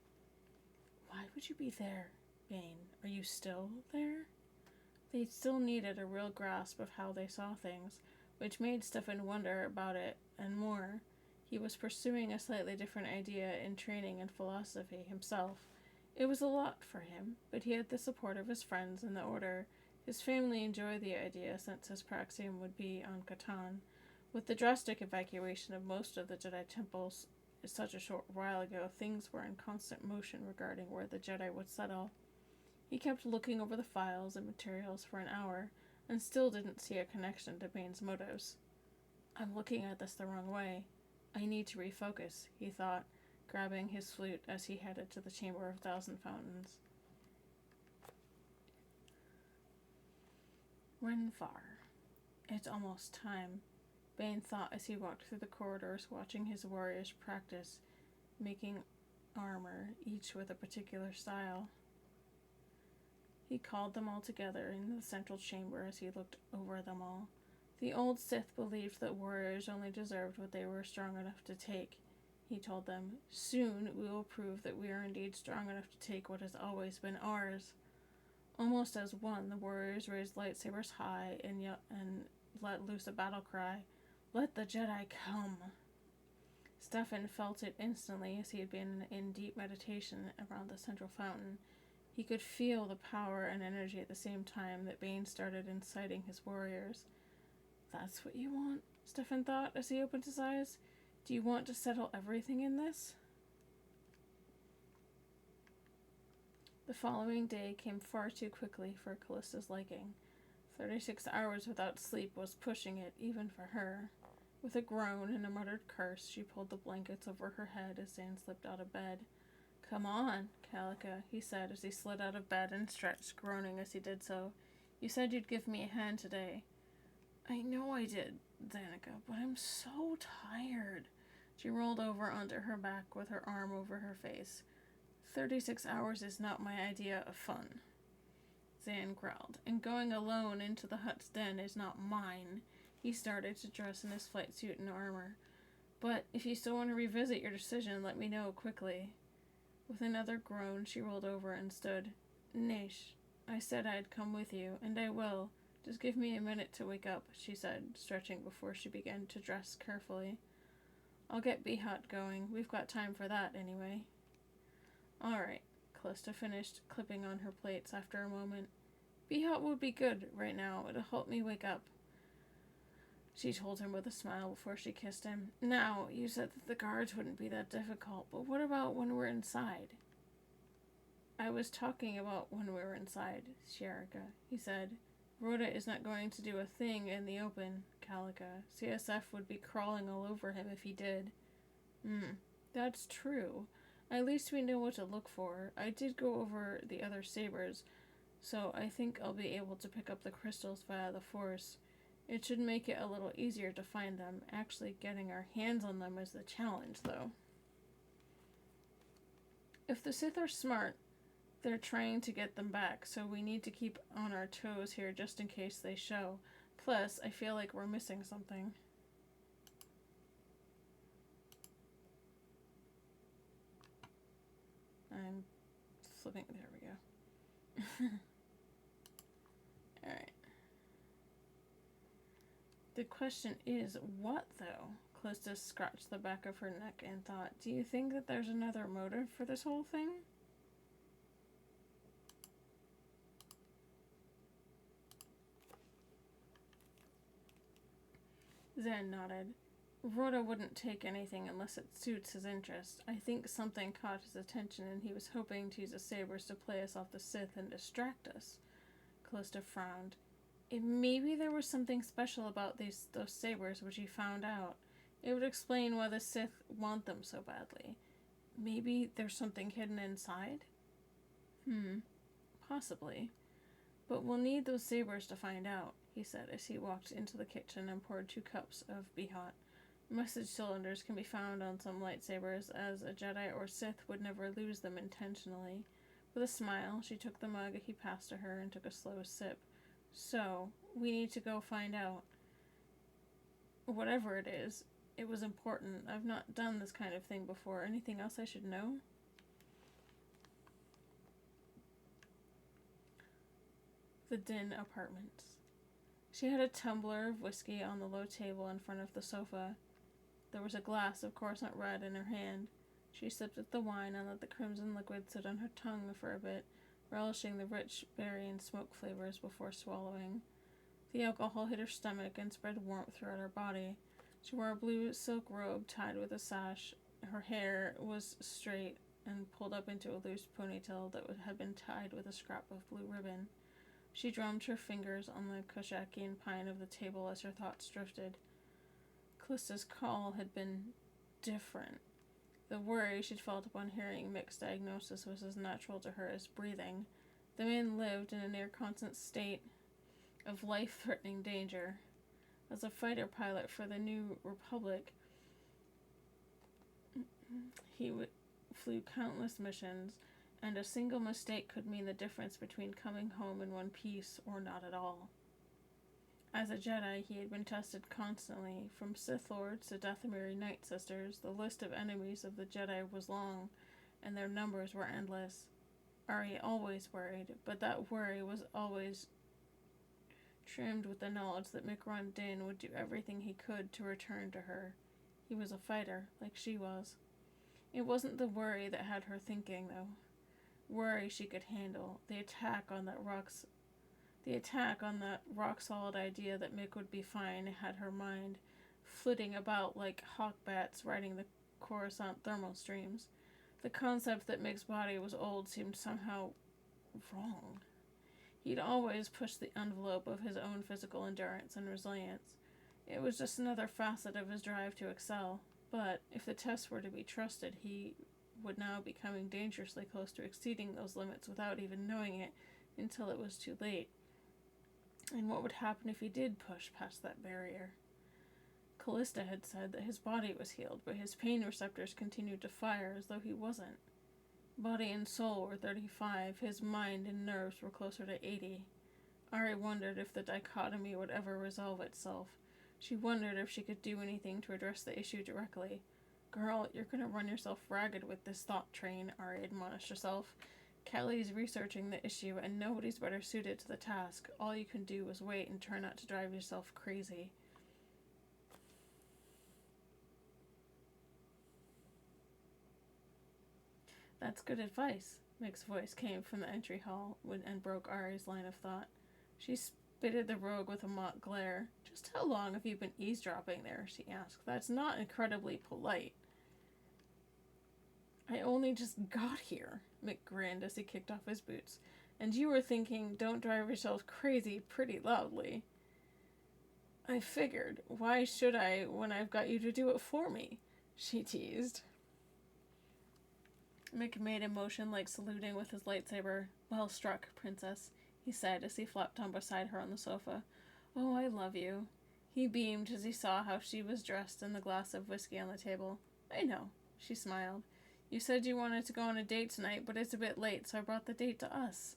Why would you be there, Bane? Are you still there? They still needed a real grasp of how they saw things, which made Stefan wonder about it and more. He was pursuing a slightly different idea in training and philosophy himself. It was a lot for him, but he had the support of his friends in the Order. His family enjoyed the idea since his praxium would be on Catan. With the drastic evacuation of most of the Jedi temples such a short while ago, things were in constant motion regarding where the Jedi would settle. He kept looking over the files and materials for an hour, and still didn't see a connection to Bane's motives. I'm looking at this the wrong way. I need to refocus, he thought, grabbing his flute as he headed to the Chamber of Thousand Fountains. Renvar. It's almost time, Bane thought as he walked through the corridors, watching his warriors practice, making armor, each with a particular style. He called them all together in the central chamber as he looked over them all. The old Sith believed that warriors only deserved what they were strong enough to take, he told them. Soon we will prove that we are indeed strong enough to take what has always been ours. Almost as one, the warriors raised lightsabers high and let loose a battle cry. Let the Jedi come! Stefan felt it instantly as he had been in deep meditation around the central fountain. He could feel the power and energy at the same time that Bane started inciting his warriors. That's what you want? Stefan thought as he opened his eyes. Do you want to settle everything in this? The following day came far too quickly for Callista's liking. 36 hours without sleep was pushing it, even for her. With a groan and a muttered curse, she pulled the blankets over her head as Zan slipped out of bed. Come on, Calica, he said as he slid out of bed and stretched, groaning as he did so. You said you'd give me a hand today. I know I did, Zanika, but I'm so tired. She rolled over onto her back with her arm over her face. 36 hours is not my idea of fun, Zan growled, and going alone into the hut's den is not mine. He started to dress in his flight suit and armor. But if you still want to revisit your decision, let me know quickly. With another groan, she rolled over and stood. Nish, I said I'd come with you, and I will. Just give me a minute to wake up, she said, stretching before she began to dress carefully. I'll get Behat going. We've got time for that, anyway. All right, Callista finished clipping on her plates after a moment. Behat would be good right now. It'll help me wake up, she told him with a smile before she kissed him. Now, you said that the guards wouldn't be that difficult, but what about when we're inside? I was talking about when we were inside, Sherika, he said. Rhoda is not going to do a thing in the open, Calica. CSF would be crawling all over him if he did. That's true. At least we know what to look for. I did go over the other sabers, so I think I'll be able to pick up the crystals via the Force. It should make it a little easier to find them. Actually getting our hands on them is the challenge, though. If the Sith are smart, they're trying to get them back, so we need to keep on our toes here just in case they show. Plus, I feel like we're missing something. I'm flipping. There we go. Alright. The question is, what though? Callista scratched the back of her neck and thought, do you think that there's another motive for this whole thing? Zan nodded. Rhoda wouldn't take anything unless it suits his interest. I think something caught his attention and he was hoping to use the sabers to play us off the Sith and distract us. Callista frowned. Maybe there was something special about those sabers which he found out. It would explain why the Sith want them so badly. Maybe there's something hidden inside? Possibly. But we'll need those sabers to find out, he said as he walked into the kitchen and poured 2 cups of Behat. Message cylinders can be found on some lightsabers, as a Jedi or Sith would never lose them intentionally. With a smile, she took the mug he passed to her and took a slow sip. So, we need to go find out. Whatever it is, it was important. I've not done this kind of thing before. Anything else I should know? The Din Apartments. She had a tumbler of whiskey on the low table in front of the sofa. There was a glass of coruscant red in her hand. She sipped at the wine and let the crimson liquid sit on her tongue for a bit, relishing the rich berry and smoke flavors before swallowing. The alcohol hit her stomach and spread warmth throughout her body. She wore a blue silk robe tied with a sash. Her hair was straight and pulled up into a loose ponytail that had been tied with a scrap of blue ribbon. She drummed her fingers on the Koshakian pine of the table as her thoughts drifted. Callista's call had been different. The worry she'd felt upon hearing Mick's diagnosis was as natural to her as breathing. The man lived in a near-constant state of life-threatening danger. As a fighter pilot for the New Republic, he flew countless missions, and a single mistake could mean the difference between coming home in one piece or not at all. As a Jedi, he had been tested constantly. From Sith Lords to Dathomiri Night Sisters, the list of enemies of the Jedi was long, and their numbers were endless. Ari always worried, but that worry was always trimmed with the knowledge that Mikron Din would do everything he could to return to her. He was a fighter, like she was. It wasn't the worry that had her thinking, though. Worry she could handle. The attack on that rock-solid idea that Mick would be fine had her mind flitting about like hawk bats riding the Coruscant thermal streams. The concept that Mick's body was old seemed somehow wrong. He'd always pushed the envelope of his own physical endurance and resilience. It was just another facet of his drive to excel. But if the tests were to be trusted, he would now be coming dangerously close to exceeding those limits without even knowing it until it was too late. And what would happen if he did push past that barrier? Callista had said that his body was healed, but his pain receptors continued to fire as though he wasn't. Body and soul were 35, his mind and nerves were closer to 80. Ari wondered if the dichotomy would ever resolve itself. She wondered if she could do anything to address the issue directly. Girl, you're gonna run yourself ragged with this thought train, Ari admonished herself. Kelly's researching the issue, and nobody's better suited to the task. All you can do is wait and try not to drive yourself crazy. That's good advice. Mick's voice came from the entry hall and broke Ari's line of thought. She spitted the rogue with a mock glare. Just how long have you been eavesdropping there? She asked. That's not incredibly polite. I only just got here, Mick grinned as he kicked off his boots. And you were thinking, don't drive yourself crazy pretty loudly. I figured, why should I when I've got you to do it for me? She teased. Mick made a motion like saluting with his lightsaber. Well struck, Princess, he said as he flopped down beside her on the sofa. Oh, I love you. He beamed as he saw how she was dressed and the glass of whiskey on the table. I know, she smiled. You said you wanted to go on a date tonight, but it's a bit late, so I brought the date to us.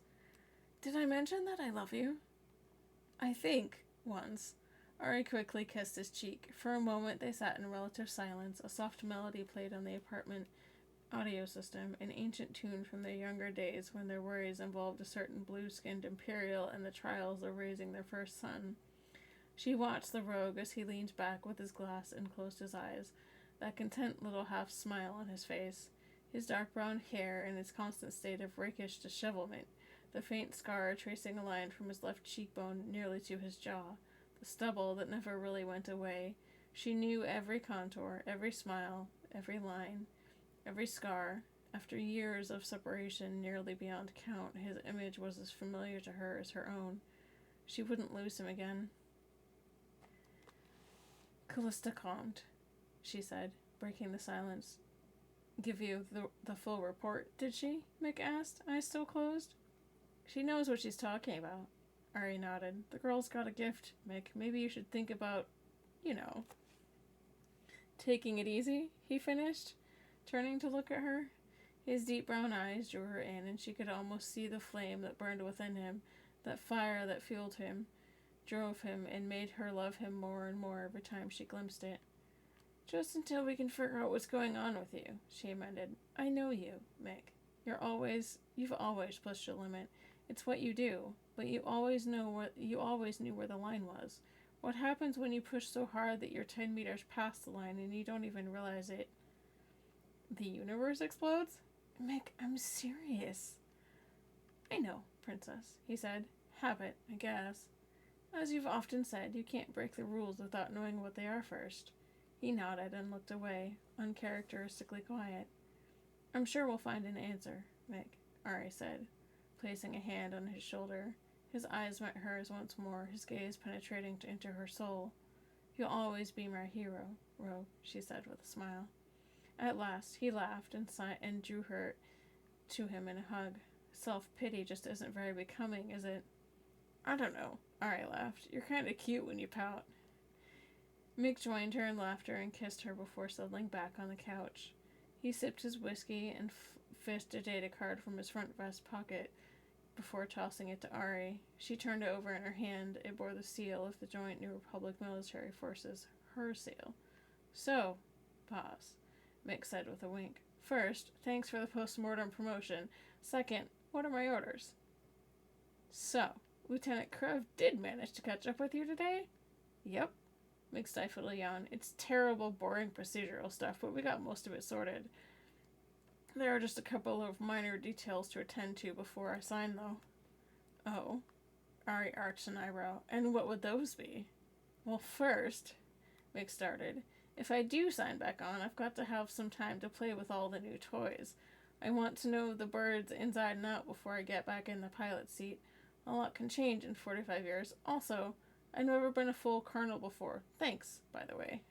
Did I mention that I love you? I think, once. Ari quickly kissed his cheek. For a moment they sat in relative silence. A soft melody played on the apartment audio system, an ancient tune from their younger days when their worries involved a certain blue-skinned Imperial and the trials of raising their first son. She watched the rogue as he leaned back with his glass and closed his eyes, that content little half-smile on his face. His dark brown hair in its constant state of rakish dishevelment, the faint scar tracing a line from his left cheekbone nearly to his jaw, the stubble that never really went away. She knew every contour, every smile, every line, every scar. After years of separation nearly beyond count, his image was as familiar to her as her own. She wouldn't lose him again. Callista calmed, she said, breaking the silence. Give you the full report, did she? Mick asked, eyes still closed. She knows what she's talking about. Ari nodded. The girl's got a gift, Mick. Maybe you should think about, Taking it easy, he finished, turning to look at her. His deep brown eyes drew her in, and she could almost see the flame that burned within him, that fire that fueled him, drove him, and made her love him more and more every time she glimpsed it. Just until we can figure out what's going on with you, she amended. I know you, Mick. You've always pushed a limit. It's what you do, but you always knew where the line was. What happens when you push so hard that you're 10 meters past the line and you don't even realize it? The universe explodes? Mick, I'm serious. I know, Princess, he said. Habit, I guess. As you've often said, you can't break the rules without knowing what they are first. He nodded and looked away, uncharacteristically quiet. I'm sure we'll find an answer, Mick, Ari said, placing a hand on his shoulder. His eyes met hers once more, his gaze penetrating into her soul. You'll always be my hero, Ro, she said with a smile. At last, he laughed and drew her to him in a hug. Self-pity just isn't very becoming, is it? I don't know, Ari laughed. You're kind of cute when you pout. Mick joined her in laughter and kissed her before settling back on the couch. He sipped his whiskey and fished a data card from his front vest pocket before tossing it to Ari. She turned it over in her hand. It bore the seal of the Joint New Republic Military Forces, her seal. So, pause, Mick said with a wink. First, thanks for the post-mortem promotion. Second, what are my orders? So, Lieutenant Krev did manage to catch up with you today? Yep. Mick stifled a yawn. It's terrible, boring procedural stuff, but we got most of it sorted. There are just a couple of minor details to attend to before I sign, though. Oh, Ari arched an eyebrow. And what would those be? Well, first, Mick started, if I do sign back on, I've got to have some time to play with all the new toys. I want to know the birds inside and out before I get back in the pilot seat. A lot can change in 45 years. Also, I've never been a full colonel before. Thanks, by the way.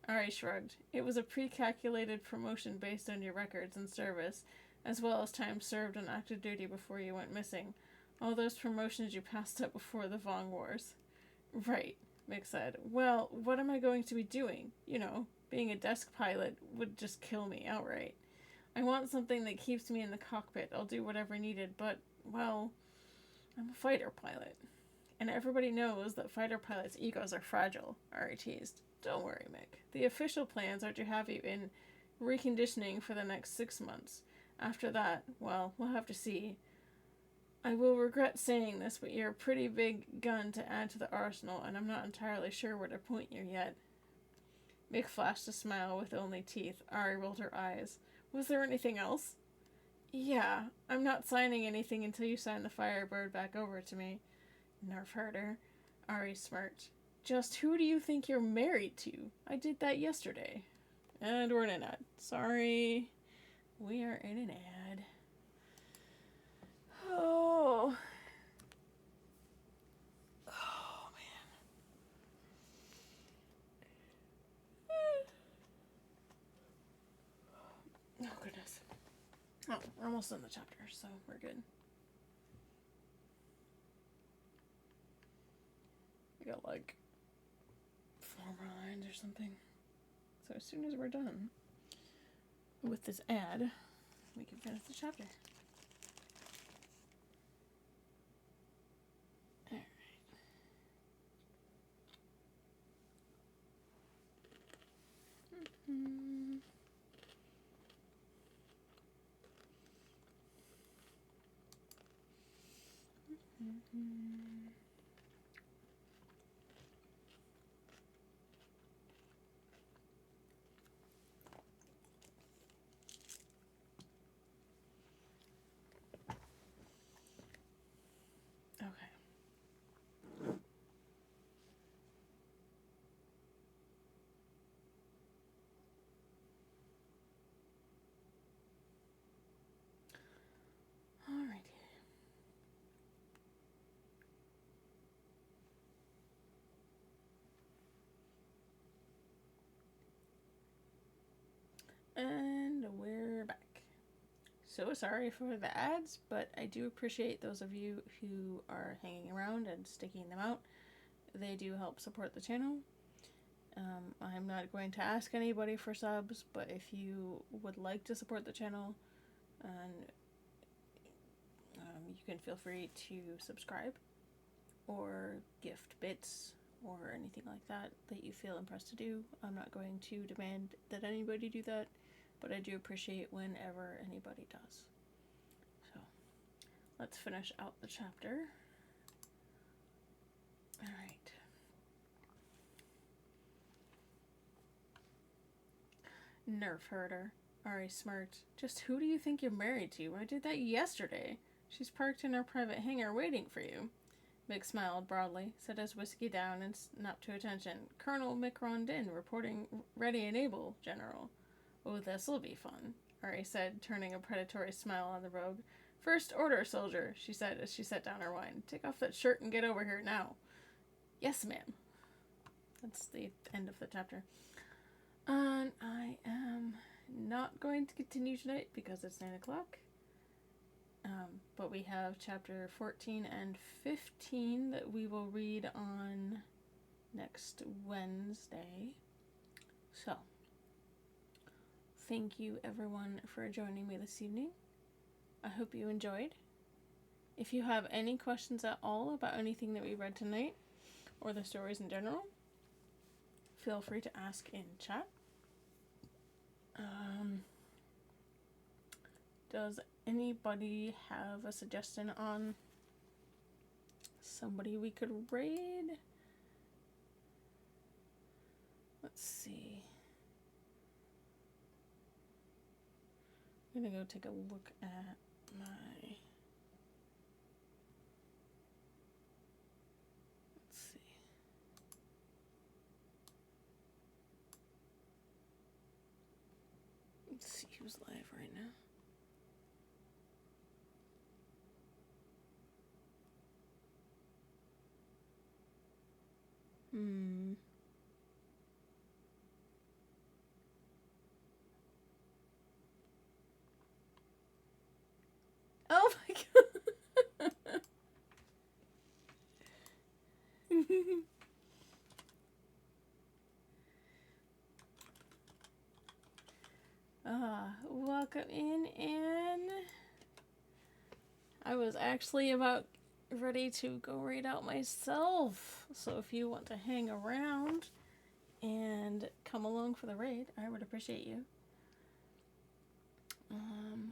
Ari shrugged. It was a pre-calculated promotion based on your records and service, as well as time served on active duty before you went missing. All those promotions you passed up before the Vong Wars. Right, Mick said. Well, what am I going to be doing? You know, being a desk pilot would just kill me outright. I want something that keeps me in the cockpit. I'll do whatever needed, but, well, I'm a fighter pilot. And everybody knows that fighter pilots' egos are fragile, Ari teased. Don't worry, Mick. The official plans are to have you in reconditioning for the next 6 months. After that, well, we'll have to see. I will regret saying this, but you're a pretty big gun to add to the arsenal, and I'm not entirely sure where to point you yet. Mick flashed a smile with only teeth. Ari rolled her eyes. Was there anything else? Yeah, I'm not signing anything until you sign the Firebird back over to me. Nerf herder. Ari smirked. Just who do you think you're married to? I did that yesterday. And we're in an ad. Sorry. We are in an ad. Oh. Oh, man. Oh, goodness. Oh, we're almost done the chapter, so we're good. We got like 4 more lines or something. So as soon as we're done with this ad, we can finish the chapter. Alright. Okay. Alrighty. And we're back. So sorry for the ads, but I do appreciate those of you who are hanging around and sticking them out. They do help support the channel. I'm not going to ask anybody for subs, but if you would like to support the channel, and you can feel free to subscribe or gift bits or anything like that that you feel impressed to do. I'm not going to demand that anybody do that, but I do appreciate whenever anybody does. So let's finish out the chapter. Alright. Nerf herder. Ari smirked. Just who do you think you're married to? I did that yesterday. She's parked in our private hangar waiting for you. Mick smiled broadly, set his whiskey down, and snapped to attention. Colonel Mick Rondin, reporting ready and able, General. Oh, this'll be fun, Ari said, turning a predatory smile on the rogue. First order, soldier, she said as she set down her wine. Take off that shirt and get over here now. Yes, ma'am. That's the end of the chapter. And I am not going to continue tonight because it's 9 o'clock. But we have chapter 14 and 15 that we will read on next Wednesday. So, thank you everyone for joining me this evening. I hope you enjoyed. If you have any questions at all about anything that we read tonight, or the stories in general, feel free to ask in chat. Does anybody have a suggestion on somebody we could raid? Let's see. I'm gonna go take a look at my... Let's see. Let's see who's live right now. Oh my god. Welcome in, Anne. I was actually about ready to go read out myself, so if you want to hang around and come along for the raid, I would appreciate you.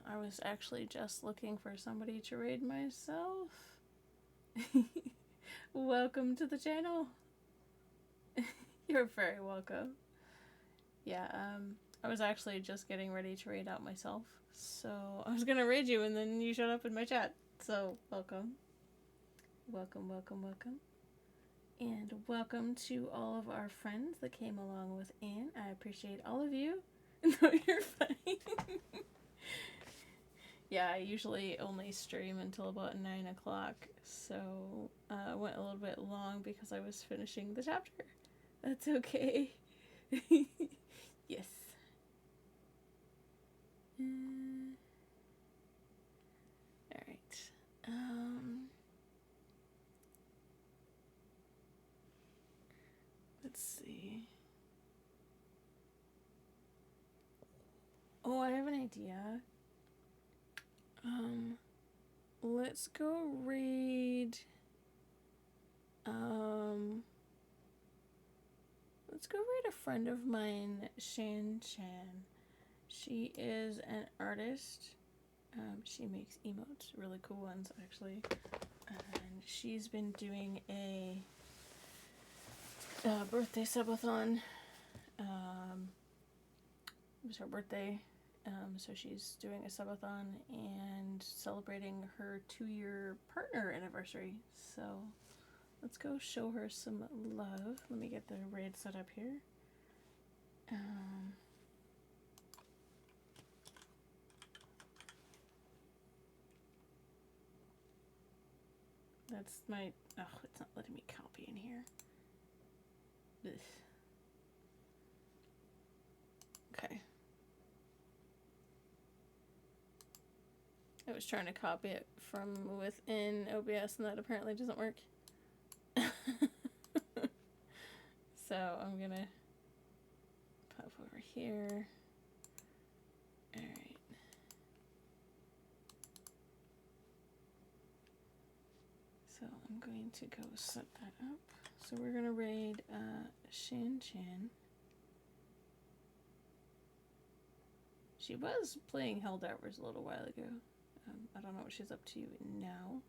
I was actually just looking for somebody to raid myself. Welcome to the channel. You're very welcome. Yeah, I was actually just getting ready to raid out myself, so I was gonna raid you and then you showed up in my chat, so welcome. Welcome, welcome, welcome. And welcome to all of our friends that came along with Anne. I appreciate all of you. No, you're fine. Yeah, I usually only stream until about 9 o'clock, so I went a little bit long because I was finishing the chapter. That's okay. Yes. Alright. Let's see. Oh, I have an idea. Let's go raid, let's go raid a friend of mine, Shan Chan. She is an artist. She makes emotes, really cool ones, actually. And she's been doing a birthday subathon. It was her birthday. So she's doing a subathon and celebrating her 2-year partner anniversary. So let's go show her some love. Let me get the raid set up here. That's my... Oh, it's not letting me copy in here. Ugh. Okay. I was trying to copy it from within OBS and that apparently doesn't work. So I'm gonna here. Alright. So I'm going to go set that up. So we're going to raid Shan Chan. She was playing Helldivers a little while ago. I don't know what she's up to now.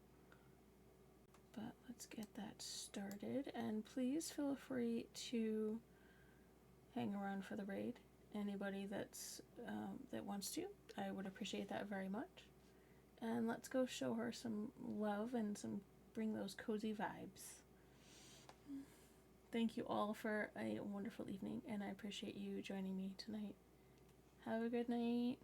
But let's get that started. And please feel free to hang around for the raid. Anybody that's that wants to, I would appreciate that very much. And let's go show her some love and bring those cozy vibes. Thank you all for a wonderful evening, and I appreciate you joining me tonight. Have a good night.